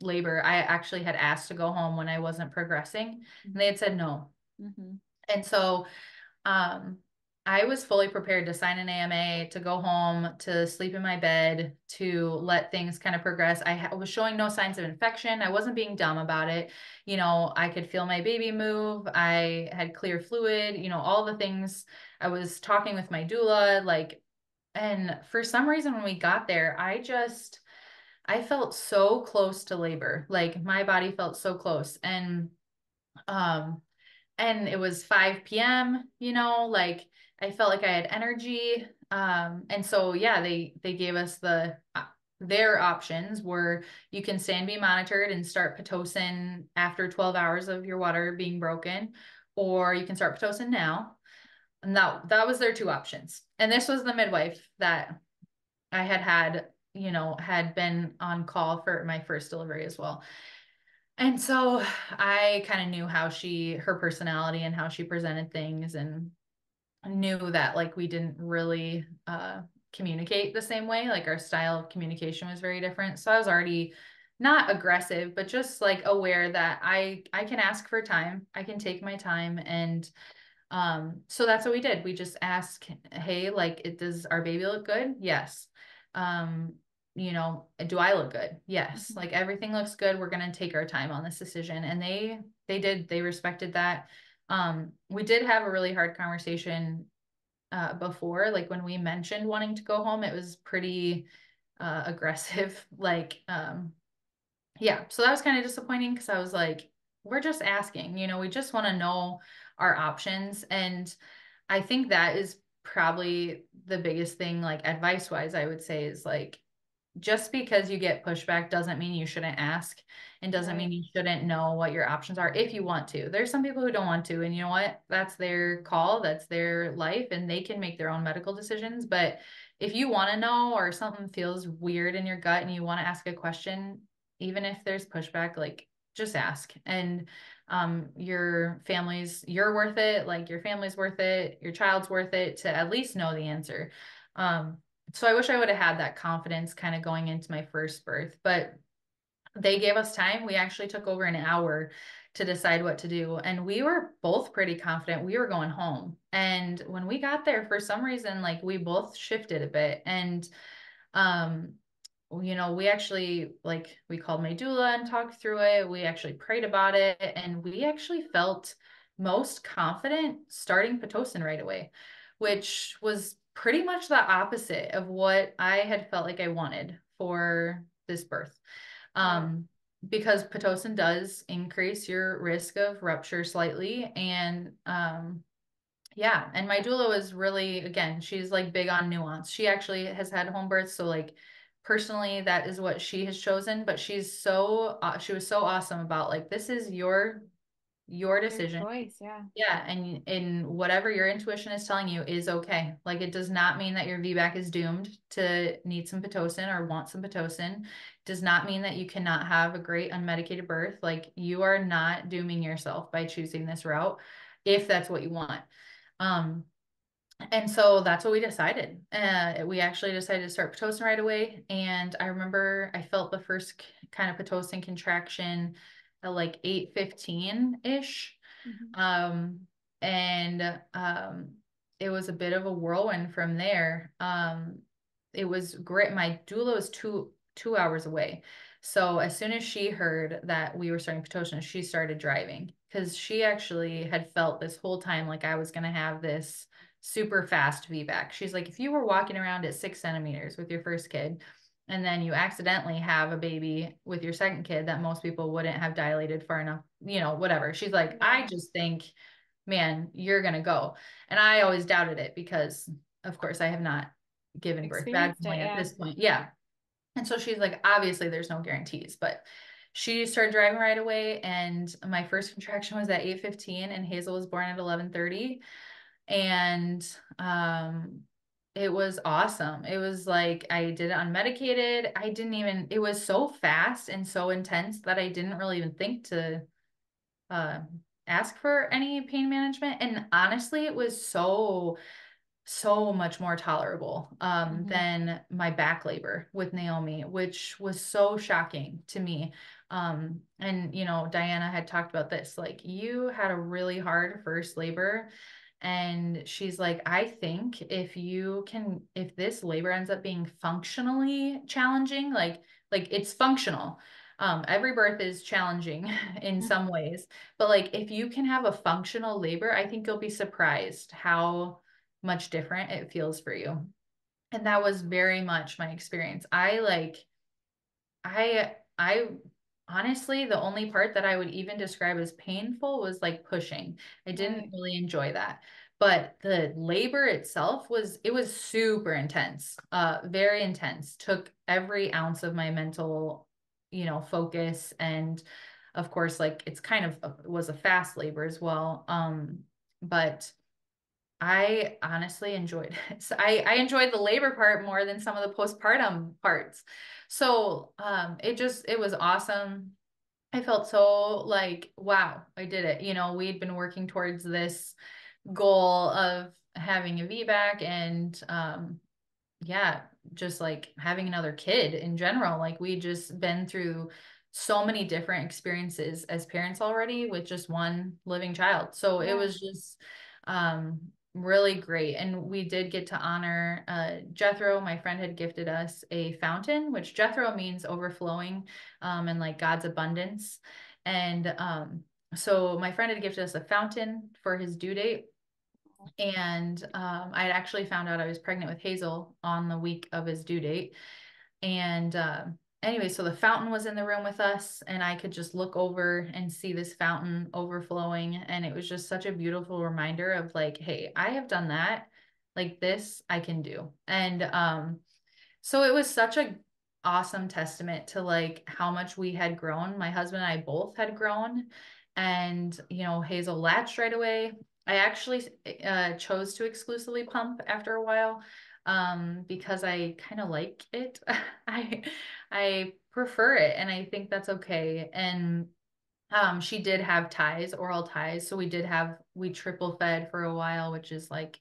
labor, I actually had asked to go home when I wasn't progressing, and they had said no. Mm-hmm. And so um, I was fully prepared to sign an AMA, to go home, to sleep in my bed, to let things kind of progress. I was showing no signs of infection. I wasn't being dumb about it. I could feel my baby move. I had clear fluid, all the things. I was talking with my doula, like, and for some reason when we got there, I felt so close to labor. Like my body felt so close. Um, and it was 5 p.m., like I felt like I had energy. And so yeah, they gave us their options were you can stay and be monitored and start Pitocin after 12 hours of your water being broken, or you can start Pitocin now. And that was their two options. And this was the midwife that I had been on call for my first delivery as well. And so I kind of knew her personality and how she presented things, and knew that like we didn't really communicate the same way. Like our style of communication was very different. So I was already not aggressive, but just like aware that I can ask for time. I can take my time. And so that's what we did. We just asked, hey, like, does our baby look good? Yes. Um, do I look good? Yes. Mm-hmm. Like everything looks good. We're gonna take our time on this decision. And they respected that. We did have a really hard conversation before, like when we mentioned wanting to go home, it was pretty aggressive. Like, yeah, so that was kind of disappointing because I was like, we're just asking, we just want to know our options. And I think that is probably the biggest thing, like advice wise, I would say is like, just because you get pushback doesn't mean you shouldn't ask, and doesn't Right. mean you shouldn't know what your options are if you want to. There's some people who don't want to, and you know what? That's their call, that's their life, and they can make their own medical decisions. But if you want to know or something feels weird in your gut and you want to ask a question, even if there's pushback, like just ask. And you're worth it, like your family's worth it, your child's worth it to at least know the answer. So I wish I would have had that confidence kind of going into my first birth, but they gave us time. We actually took over an hour to decide what to do. And we were both pretty confident we were going home. And when we got there, for some reason, like we both shifted a bit. And um, we actually like we called my doula and talked through it. We actually prayed about it, and we actually felt most confident starting Pitocin right away, which was pretty much the opposite of what I had felt like I wanted for this birth. Right. Um, because Pitocin does increase your risk of rupture slightly, and yeah, and my doula was really, again, she's like big on nuance. She actually has had home births, so like personally, that is what she has chosen. But she was so awesome about like this is your Your decision. choice. Yeah. Yeah, and in whatever your intuition is telling you is okay. Like it does not mean that your VBAC is doomed to need some Pitocin or want some Pitocin. Does not mean that you cannot have a great unmedicated birth. Like you are not dooming yourself by choosing this route if that's what you want. Um, and so that's what we decided. We actually decided to start Pitocin right away. And I remember I felt the first kind of Pitocin contraction at like 8:15-ish. Mm-hmm. Um, and it was a bit of a whirlwind from there. It was great. My doula was 2 hours away. So as soon as she heard that we were starting Pitocin, she started driving because she actually had felt this whole time like I was going to have this super fast VBAC. She's like, if you were walking around at 6 centimeters with your first kid, and then you accidentally have a baby with your second kid that most people wouldn't have dilated far enough, whatever. She's like, Yeah. I just think, man, you're going to go. And I always doubted it because, of course, I have not given birth Experienced it, vaginally at yeah. this point. Yeah. And so she's like, obviously, there's no guarantees, but she started driving right away. And my first contraction was at 8:15, and Hazel was born at 11:30. And it was awesome. It was like I did it unmedicated. It was so fast and so intense that I didn't really even think to uh, ask for any pain management. And honestly, it was so much more tolerable Hmm. than my back labor with Naomi, which was so shocking to me. And Diana had talked about this, like you had a really hard first labor. And she's like, I think if this labor ends up being functionally challenging, like it's functional. Every birth is challenging in some ways, but like if you can have a functional labor, I think you'll be surprised how much different it feels for you. And that was very much my experience. I honestly, the only part that I would even describe as painful was like pushing. I didn't Right. really enjoy that. But the labor itself was super intense, very intense. Took every ounce of my mental, focus. And of course, like it's kind of was a fast labor as well. But I honestly enjoyed it. So I enjoyed the labor part more than some of the postpartum parts. So it was awesome. I felt so like, wow, I did it. We'd been working towards this goal of having a VBAC and yeah, just like having another kid in general. Like we just been through so many different experiences as parents already with just one living child. So it Yeah. was just really great. And we did get to honor Jethro. My friend had gifted us a fountain, which Jethro means overflowing and like God's abundance. And so my friend had gifted us a fountain for his due date. And I had actually found out I was pregnant with Hazel on the week of his due date. And anyway, so the fountain was in the room with us, and I could just look over and see this fountain overflowing. And it was just such a beautiful reminder of like, hey, I have done that. Like this, I can do. And so it was such a awesome testament to like how much we had grown. My husband and I both had grown. And, Hazel latched right away. I actually chose to exclusively pump after a while because I kind of like it. I I prefer it, and I think that's okay. And she did have ties, oral ties. So we triple fed for a while, which is like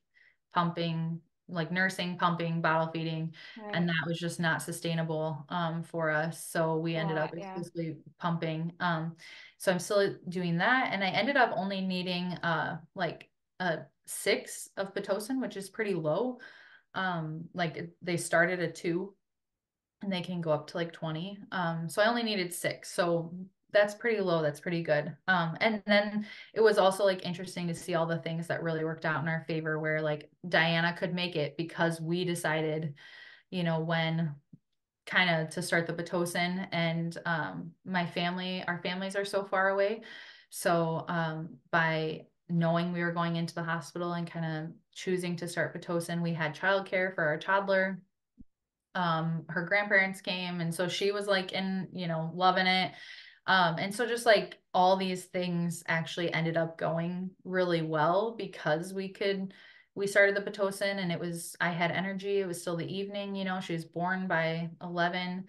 pumping, like nursing, pumping, bottle feeding. And Right. that was just not sustainable for us. So we A ended up lot, yeah. exclusively pumping. So I'm still doing that. And I ended up only needing like a 6 of Pitocin, which is pretty low. Like they started at 2 and they can go up to like 20. So I only needed 6. So that's pretty low. That's pretty good. And then it was also like interesting to see all the things that really worked out in our favor where like Diana could make it because we decided, when kind of to start the Pitocin and our families are so far away. So by knowing we were going into the hospital and kind of choosing to start Pitocin, we had childcare for our toddler. Her grandparents came, and so she was like loving it. And so just like all these things actually ended up going really well because we started the Pitocin, and I had energy. It was still the evening, she was born by 11.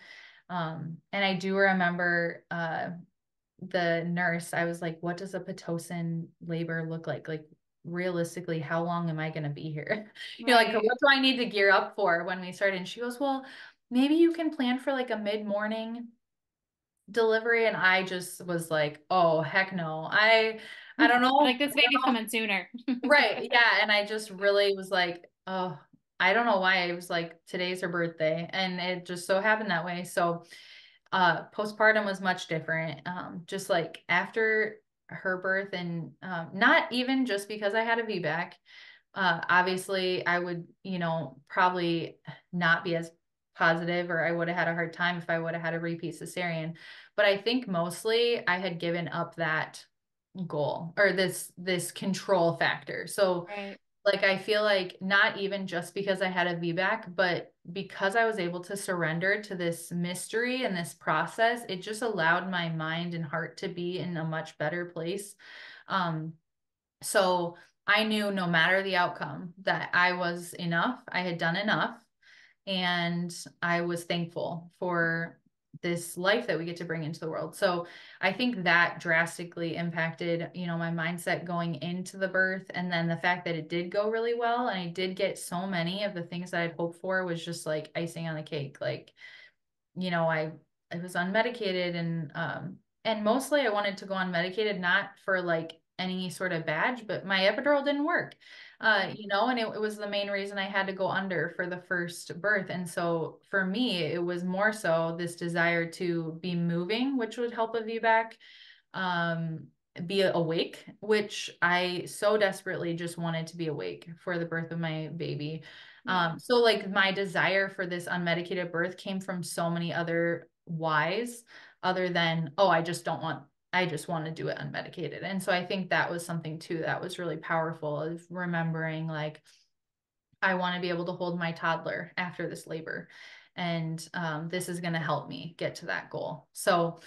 And I do remember the nurse, I was like, what does a Pitocin labor look like? Like realistically, how long am I going to be here? Like, what Right. do I need to gear up for when we start? And she goes, well, maybe you can plan for like a mid-morning delivery. And I just was like, oh, heck no. I don't know. Like this baby's coming sooner. Right. Yeah. And I just really was like, oh. I don't know why it was like today's her birthday and it just so happened that way. So postpartum was much different. Just like after her birth and not even just because I had a VBAC. Obviously I would, probably not be as positive or I would have had a hard time if I would have had a repeat cesarean. But I think mostly I had given up that goal or this control factor. So Right. like I feel like not even just because I had a VBAC, but because I was able to surrender to this mystery and this process, it just allowed my mind and heart to be in a much better place. Um, so I knew no matter the outcome that I was enough, I had done enough, and I was thankful for this life that we get to bring into the world. So I think that drastically impacted, my mindset going into the birth. And then the fact that it did go really well and I did get so many of the things that I'd hoped for was just like icing on the cake. Like, I was unmedicated and mostly I wanted to go unmedicated, not for like any sort of badge, but my epidural didn't work. Yeah. And it was the main reason I had to go under for the first birth. And so for me, it was more so this desire to be moving, which would help a VBAC, um, be awake, which I so desperately just wanted to be awake for the birth of my baby. Yeah. So like my desire for this unmedicated birth came from so many other whys other than, oh, I just want to do it unmedicated. And so I think that was something too that was really powerful of remembering like I want to be able to hold my toddler after this labor. And this is going to help me get to that goal. So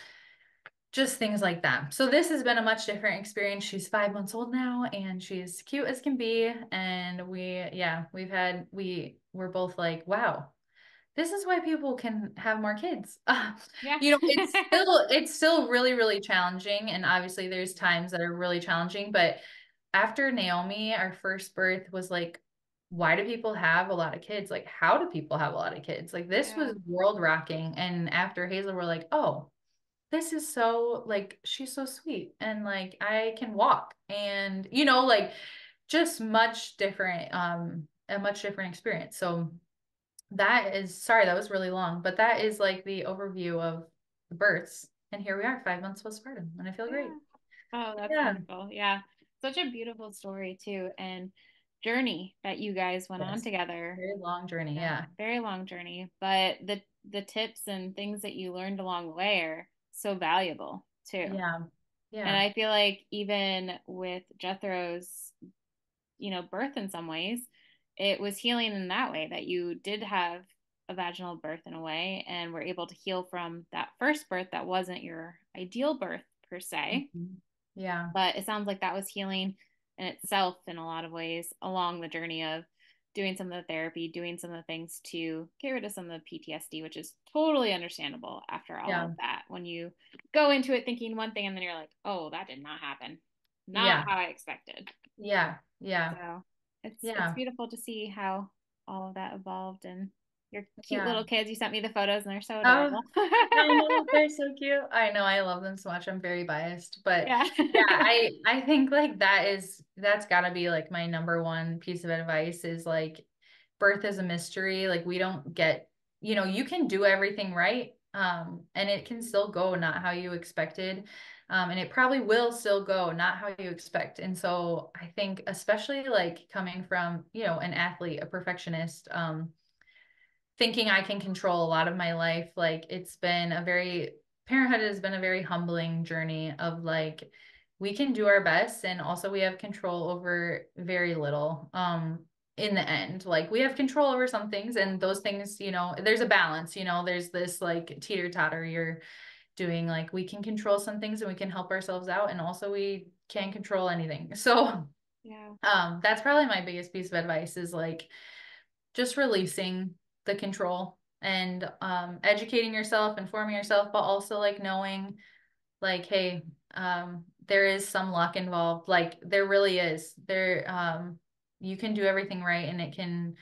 just things like that. So this has been a much different experience. She's 5 months old now and she's cute as can be. And we're both like, wow, this is why people can have more kids. Yeah. It's still really, really challenging. And obviously there's times that are really challenging, but after Naomi, our first birth was like, why do people have a lot of kids? Like, how do people have a lot of kids? Like this Yeah. was world rocking. And after Hazel, we're like, oh, this is so like she's so sweet and like I can walk and like just much different a much different experience. So that is sorry that was really long, but that is like the overview of the births, and here we are 5 months postpartum and I feel great. Yeah. Oh, that's Yeah. wonderful. Yeah. Such a beautiful story too, and journey that you guys went on Yes, together. very long journey. Yeah, Yeah. very long journey, but the tips and things that you learned along the way are so valuable too. Yeah. And Yeah. I feel like even with Jethro's, birth in some ways, it was healing in that way that you did have a vaginal birth in a way and were able to heal from that first birth that wasn't your ideal birth per se. Mhm. Yeah. But it sounds like that was healing in itself in a lot of ways along the journey of doing some of the therapy, doing some of the things to get rid of some of the PTSD, which is totally understandable after all Yeah. of that. When you go into it thinking one thing and then you're like, oh, that did not happen. Not Yeah. how I expected. Yeah. Yeah. So it's Yeah. beautiful to see how all of that evolved and your cute Yeah. little kids. You sent me the photos and they're so Oh, adorable. I know they're so cute. I know I love them so much. I'm very biased, but Yeah. yeah, I think like that's got to be like my number one piece of advice is like birth is a mystery. Like we don't get, you can do everything right, and it can still go not how you expected, and it probably will still go not how you expect. And so I think especially like coming from, an athlete, a perfectionist, thinking I can control a lot of my life. Like parenthood has been a very humbling journey of like, we can do our best and also we have control over very little. In the end, like we have control over some things and those things, there's a balance, there's this like teeter totter you're doing, like we can control some things and we can help ourselves out and also we can't control anything. So, Yeah. that's probably my biggest piece of advice is like, just releasing the control and educating yourself, informing yourself, but also like knowing like, hey, there is some luck involved. Like there really is. You can do everything right and it can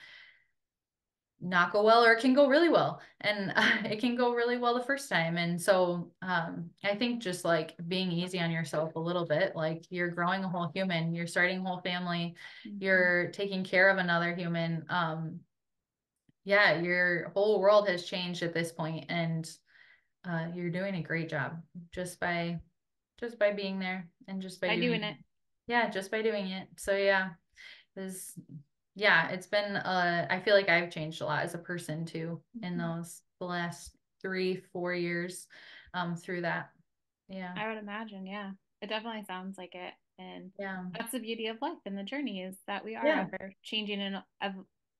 not go well or it can go really well. And it can go really well the first time. And so I think just like being easy on yourself a little bit, like you're growing a whole human, you're starting a whole family, Mhm. you're taking care of another human. yeah, your whole world has changed at this point, and you're doing a great job just by being there and just by By doing doing, it. yeah, just by doing it. So yeah, this, yeah, it's been, I feel like I've changed a lot as a person too in Mhm. those, the last 3, 4 years, through that. Yeah. I would imagine, yeah. It definitely sounds like it. And Yeah. that's the beauty of life and the journey is that we are Yeah. ever changing and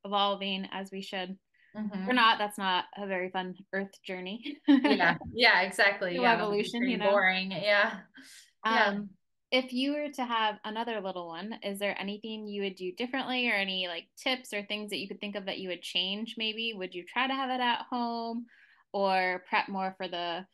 evolving as we should. Or Hmm. not, that's not a very fun earth journey. Yeah. Yeah, exactly. No Yeah. That'd be evolution, pretty you know. boring. Yeah. Yeah. Um, if you were to have another little one, is there anything you would do differently or any like tips or things that you could think of that you would change maybe? Would you try to have it at home or prep more for the,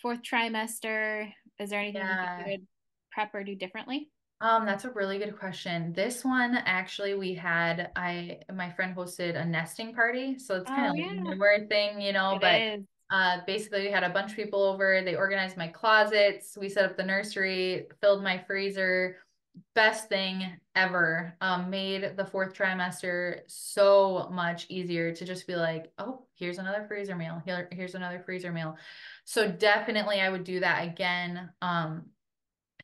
fourth trimester? Is there anything you think you Yeah. would prep or do differently? That's a really good question. This one actually we had my friend hosted a nesting party, so it's kind Oh of like a yeah, newer thing, it but is. basically we had a bunch of people over. They organized my closets, we set up the nursery, filled my freezer. Best thing ever. Made the fourth trimester so much easier to just be like, oh, here's another freezer meal. Here's another freezer meal. So definitely I would do that again.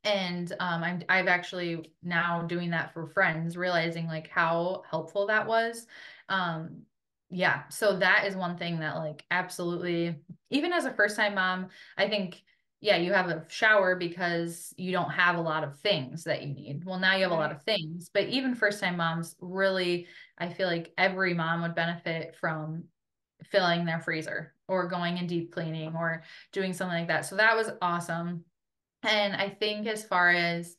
And I've actually now doing that for friends, realizing like how helpful that was. Um, yeah, so that is one thing that like absolutely, even as a first time mom, I think, yeah, you have a shower because you don't have a lot of things that you need. Well, now you have a lot Right. of things, but even first time moms really, I feel like every mom would benefit from filling their freezer or going and deep cleaning or doing something like that. So that was awesome. And I think as far as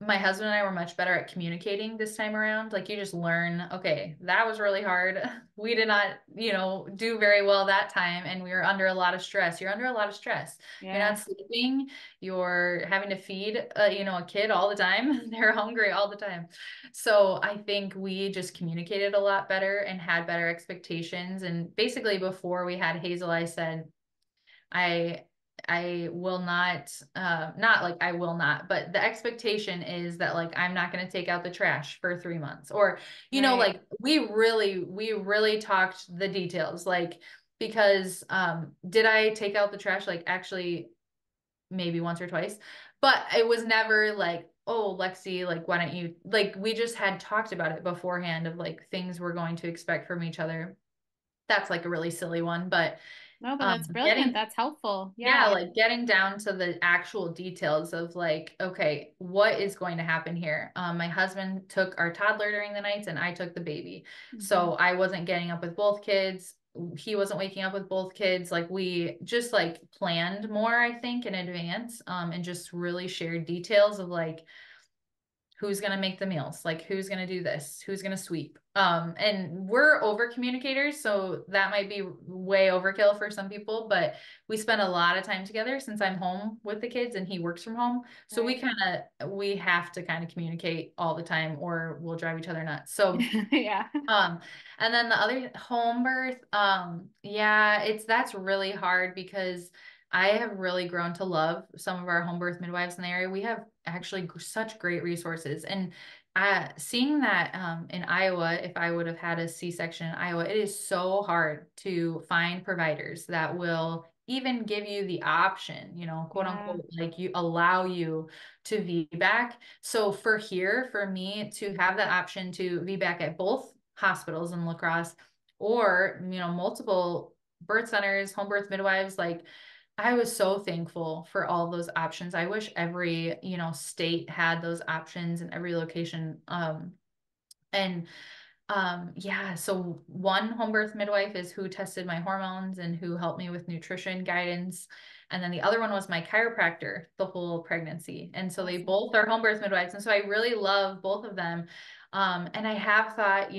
my husband and I were much better at communicating this time around. Like you just learn, okay, that was really hard. We did not, do very well that time and we were under a lot of stress. You're under a lot of stress. You're Yeah. not sleeping. You're having to feed, a kid all the time. They're hungry all the time. So I think we just communicated a lot better and had better expectations. And basically before we had Hazel, I said, I I will not not like I will not, but the expectation is that like I'm not going to take out the trash for 3 months or Right. like we really talked the details like because did I take out the trash like actually maybe once or twice, but it was never like, oh, Lexy, like why don't you, like we just had talked about it beforehand of like things we're going to expect from each other. That's like a really silly one, but No, but that's brilliant. getting, That's helpful. yeah, Yeah. like getting down to the actual details of like, okay, what is going to happen here? My husband took our toddler during the nights and I took the baby. Hmm. So I wasn't getting up with both kids. He wasn't waking up with both kids. Like we just like planned more, I think, in advance, and just really shared details of like, who's going to make the meals, like who's going to do this, who's going to sweep, and we're over communicators, so that might be way overkill for some people, but we spend a lot of time together since I'm home with the kids and he works from home, so Right. we have to kind of communicate all the time or we'll drive each other nuts. So Yeah. um, and then the other home birth, yeah, that's really hard because I have really grown to love some of our home birth midwives in the area. We have actually such great resources. And seeing that in Iowa, if I would have had a C-section in Iowa, it is so hard to find providers that will even give you the option, quote Yeah. unquote, like you allow you to VBAC. So for me to have the option to VBAC at both hospitals in La Crosse or, multiple birth centers, home birth midwives, like I was so thankful for all those options. I wish every, state had those options in every location. And yeah, so one home birth midwife is who tested my hormones and who helped me with nutrition guidance. And then the other one was my chiropractor the whole pregnancy. And so they Awesome. both are home birth midwives. And so I really love both of them. And I have thought,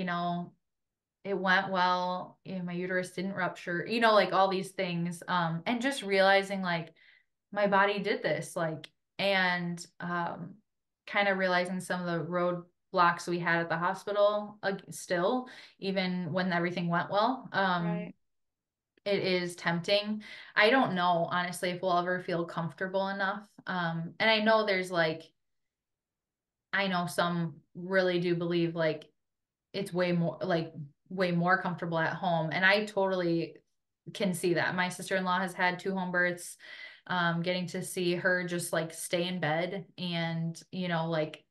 it went well, my uterus didn't rupture, like all these things. And just realizing like my body did this, like, and kind of realizing some of the roadblocks we had at the hospital still, even when everything went well. Right. It is tempting. I don't know, honestly, if we'll ever feel comfortable enough. And I know there's like, I know some really do believe like it's way more like way more comfortable at home. And I totally can see that. My sister-in-law has had two home births. Getting to see her just like stay in bed and, like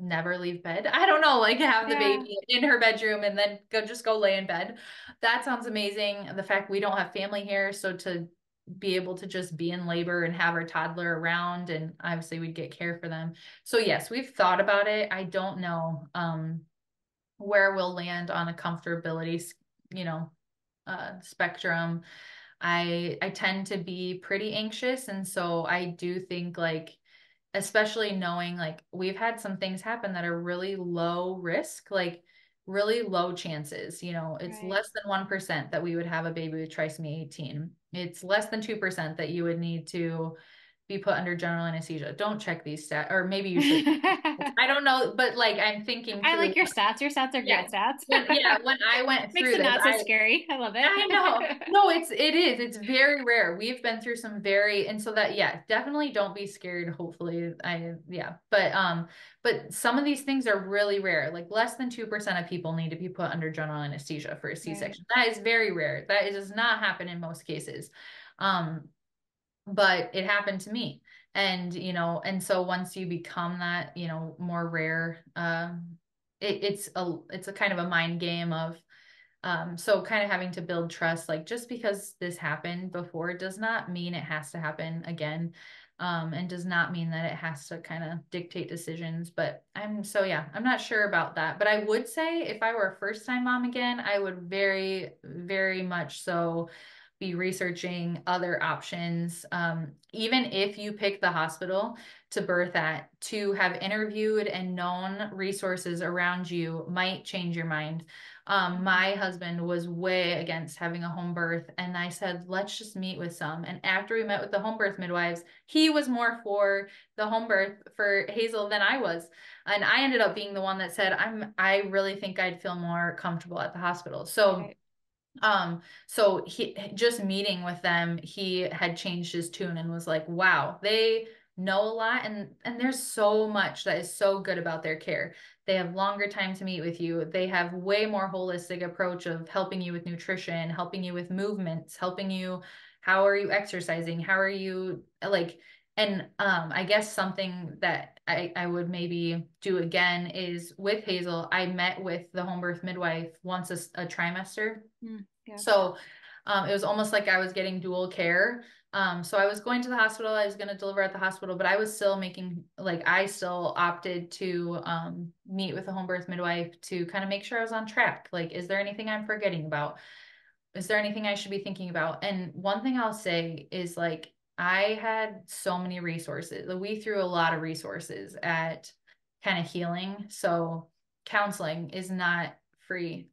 never leave bed. I don't know, like have the Yeah. baby in her bedroom and then go lay in bed. That sounds amazing. The fact we don't have family here, so to be able to just be in labor and have our toddler around, and obviously we'd get care for them. So yes, we've thought about it. I don't know where we'll land on a comfortability, you know, spectrum. I tend to be pretty anxious, and so I do think like, especially knowing like we've had some things happen that are really low risk, like really low chances. It's Right. less than 1% that we would have a baby with trisomy 18. It's less than 2% that you would need to be put under general anesthesia. Don't check these stats, or maybe you should. I don't know, but like I'm thinking I through. like your stats. Your stats are Yeah. great stats. When I went Makes through it this, not so scary. I love I know. it. No, it's very rare. We've been through some very, and so that, yeah, definitely don't be scared. Hopefully, yeah. But some of these things are really rare. Like less than 2% of people need to be put under general anesthesia for a Right. C-section. That is very rare. That does not happen in most cases. Um, but it happened to me. And so once you become that, more rare, it's a kind of a mind game of, so kind of having to build trust, like just because this happened before does not mean it has to happen again. And does not mean that it has to kind of dictate decisions. But yeah, I'm not sure about that. But I would say if I were a first time mom again, I would very, very much so be researching other options. Even if you pick the hospital to birth at, to have interviewed and known resources around you might change your mind. My husband was way against having a home birth, and I said, let's just meet with some. And after we met with the home birth midwives, he was more for the home birth for Hazel than I was. And I ended up being the one that said, I really think I'd feel more comfortable at the hospital. So Right. so he just meeting with them, he had changed his tune and was like, wow, they know a lot, and there's so much that is so good about their care. They have longer time to meet with you. They have way more holistic approach of helping you with nutrition, helping you with movements, helping you, how are you exercising? How are you like, and I guess something that I would maybe do again is with Hazel, I met with the home birth midwife once a trimester. Yeah. So it was almost like I was getting dual care. So I was going to the hospital, I was going to deliver at the hospital, but I was still I still opted to meet with a home birth midwife to kind of make sure I was on track. Like, is there anything I'm forgetting about? Is there anything I should be thinking about? And one thing I'll say is like, I had so many resources. Like, we threw a lot of resources at kind of healing. So counseling is not free.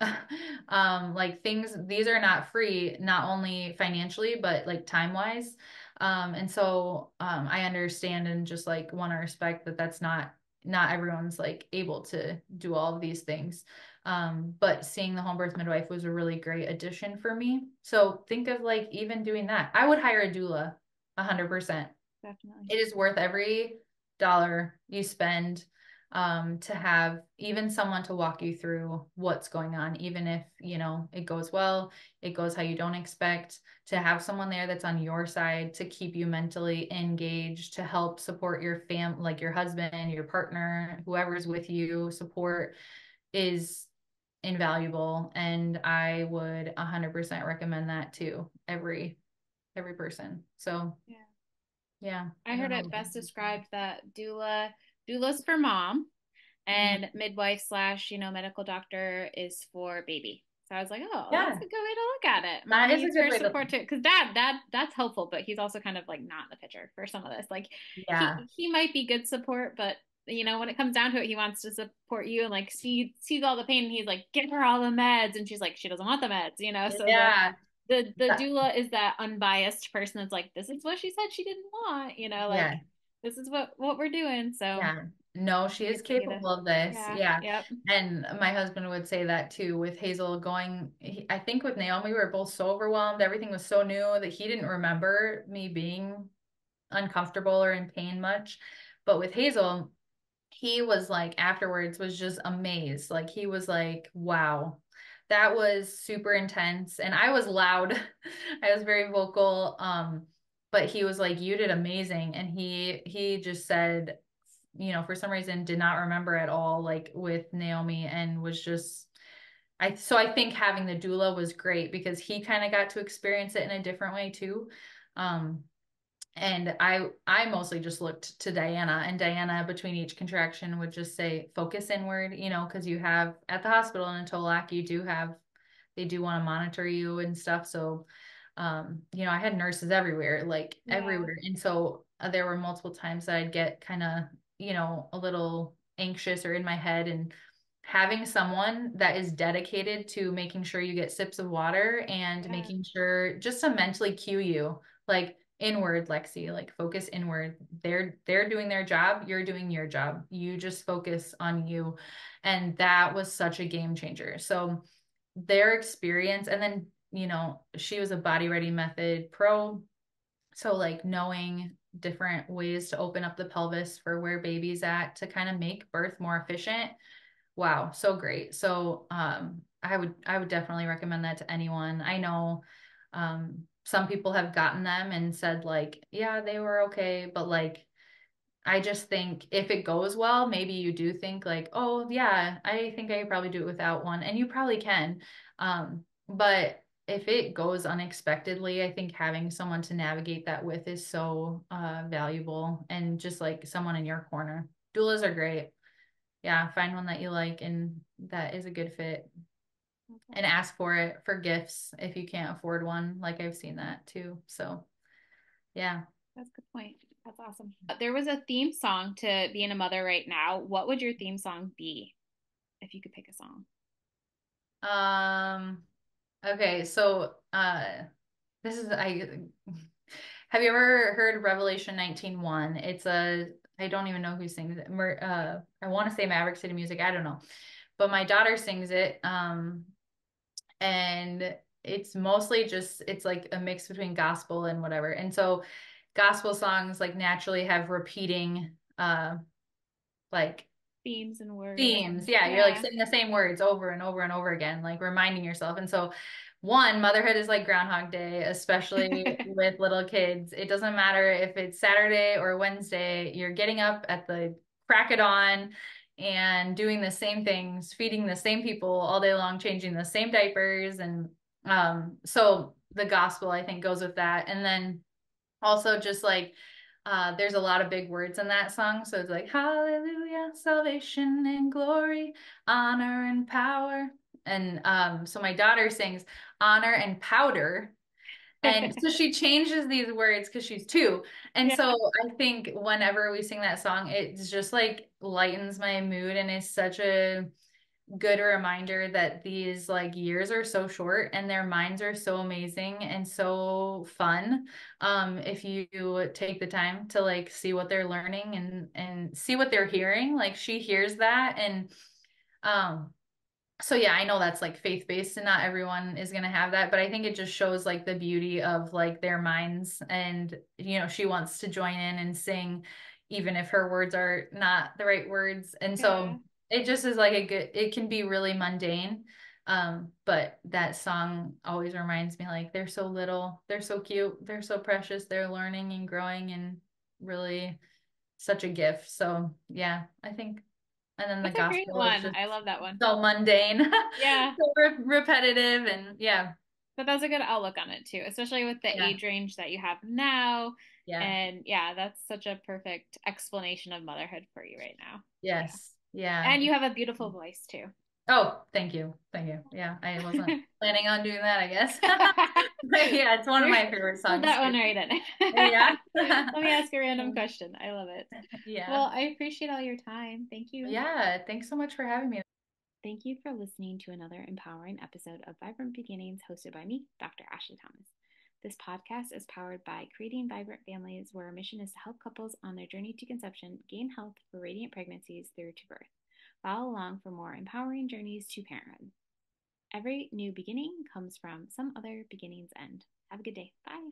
Like these are not free, not only financially, but like time wise. And so I understand and just like want to respect that that's not everyone's like able to do all of these things. But seeing the home birth midwife was a really great addition for me. So think of like even doing that. I would hire a doula 100%. Definitely. It is worth every dollar you spend to have even someone to walk you through what's going on, even if, it goes well, it goes how you don't expect, to have someone there that's on your side to keep you mentally engaged, to help support your like your husband, your partner, whoever's with you, support is invaluable. And I would 100% recommend that to every person. So Yeah. yeah, I I don't heard know. it best described that doula's for mom Mhm. and midwife slash, medical doctor is for baby. So I was like, oh, that's a Yeah, good way to look at it. Mom that is a needs good her way to, support too, because that's helpful, but he's also kind of like not in the picture for some of this. Like yeah, he might be good support, but when it comes down to it, he wants to support you and like sees all the pain and he's like, give her all the meds, and she's like, she doesn't want the meds. So yeah, the that- doula is that unbiased person that's like, this is what she said she didn't want, like yeah, this is what we're doing. So yeah. No, she is you gotta, capable of this. yeah, Yeah. yep. And my husband would say that too with Hazel going. I think with Naomi, we were both so overwhelmed. Everything was so new that he didn't remember me being uncomfortable or in pain much. But with Hazel, he was like afterwards was just amazed. Like he was like, wow, that was super intense. And I was loud. I was very vocal. But he was like, you did amazing. And he just said, for some reason did not remember at all, like with Naomi, and was just I think having the doula was great because he kind of got to experience it in a different way too. Um, and I mostly just looked to Diana, and Diana between each contraction would just say focus inward, because you have at the hospital in Tolac, they do want to monitor you and stuff. So I had nurses everywhere, like Yeah. everywhere. And so there were multiple times that I'd get kind of, a little anxious or in my head, and having someone that is dedicated to making sure you get sips of water and Yeah. making sure just to mentally cue you, like inward, Lexy, like focus inward. They're doing their job, you're doing your job. You just focus on you. And that was such a game changer. So their experience, and then, she was a body ready method pro. So like knowing different ways to open up the pelvis for where baby's at to kind of make birth more efficient. Wow, so great. So I would definitely recommend that to anyone. I know some people have gotten them and said like, yeah, they were okay, but like I just think if it goes well, maybe you do think like, oh yeah, I think I could probably do it without one, and you probably can. But if it goes unexpectedly, I think having someone to navigate that with is so valuable, and just like someone in your corner. Doulas are great. Yeah, find one that you like and that is a good fit, That's and awesome. ask for it for gifts if you can't afford one. Like I've seen that too. So, yeah. That's a good point. That's awesome. There was a theme song to being a mother right now. What would your theme song be if you could pick a song? Um, okay, so this is I have you ever heard Revelation 19:1? I don't even know who sings it. I want to say Maverick City Music. I don't know. But my daughter sings it. And it's mostly just it's like a mix between gospel and whatever. And so gospel songs like naturally have repeating like Themes and words. themes. Yeah, you're like Yeah. saying the same words over and over and over again, like reminding yourself. And so, one, motherhood is like Groundhog Day, especially with little kids. It doesn't matter if it's Saturday or Wednesday, you're getting up at the crack of dawn and doing the same things, feeding the same people all day long, changing the same diapers. And so the gospel, I think, goes with that. And then also just like there's a lot of big words in that song. So it's like hallelujah, salvation and glory, honor and power. And so my daughter sings honor and powder. And so she changes these words because she's two. And Yeah. so I think whenever we sing that song, it's just like lightens my mood and is such a good reminder that these like years are so short and their minds are so amazing and so fun. If you take the time to like see what they're learning and see what they're hearing, like she hears that. And um so yeah, I know that's like faith-based and not everyone is going to have that, but I think it just shows like the beauty of like their minds. And she wants to join in and sing even if her words are not the right words. And Yeah. so it just is like it can be really mundane. But that song always reminds me like they're so little, they're so cute, they're so precious, they're learning and growing and really such a gift. So yeah, I think and then the That's a great gospel is one. just I love that one. so mundane, Yeah. so repetitive, and yeah, But that's a good outlook on it too, especially with the yeah, age range that you have now. yeah, And yeah, that's such a perfect explanation of motherhood for you right now. Yeah. yes, yeah. And you have a beautiful voice too. Oh, thank you, thank you. Yeah, I wasn't planning on doing that, I guess. But yeah, it's one of my favorite Hold songs that too. one right in. Yeah, Let me ask a random question. I love it. Well, yeah, I appreciate all your time. Thank you. yeah. Thanks so much for having me. Thank you for listening to another empowering episode of Vibrant Beginnings hosted by me, Dr. Ashley Thomas. This podcast is powered by Creating Vibrant Families, where our mission is to help couples on their journey to conception gain health for radiant pregnancies through to birth. Follow along for more empowering journeys to parenthood. Every new beginning comes from some other beginning's end. Have a good day. Bye.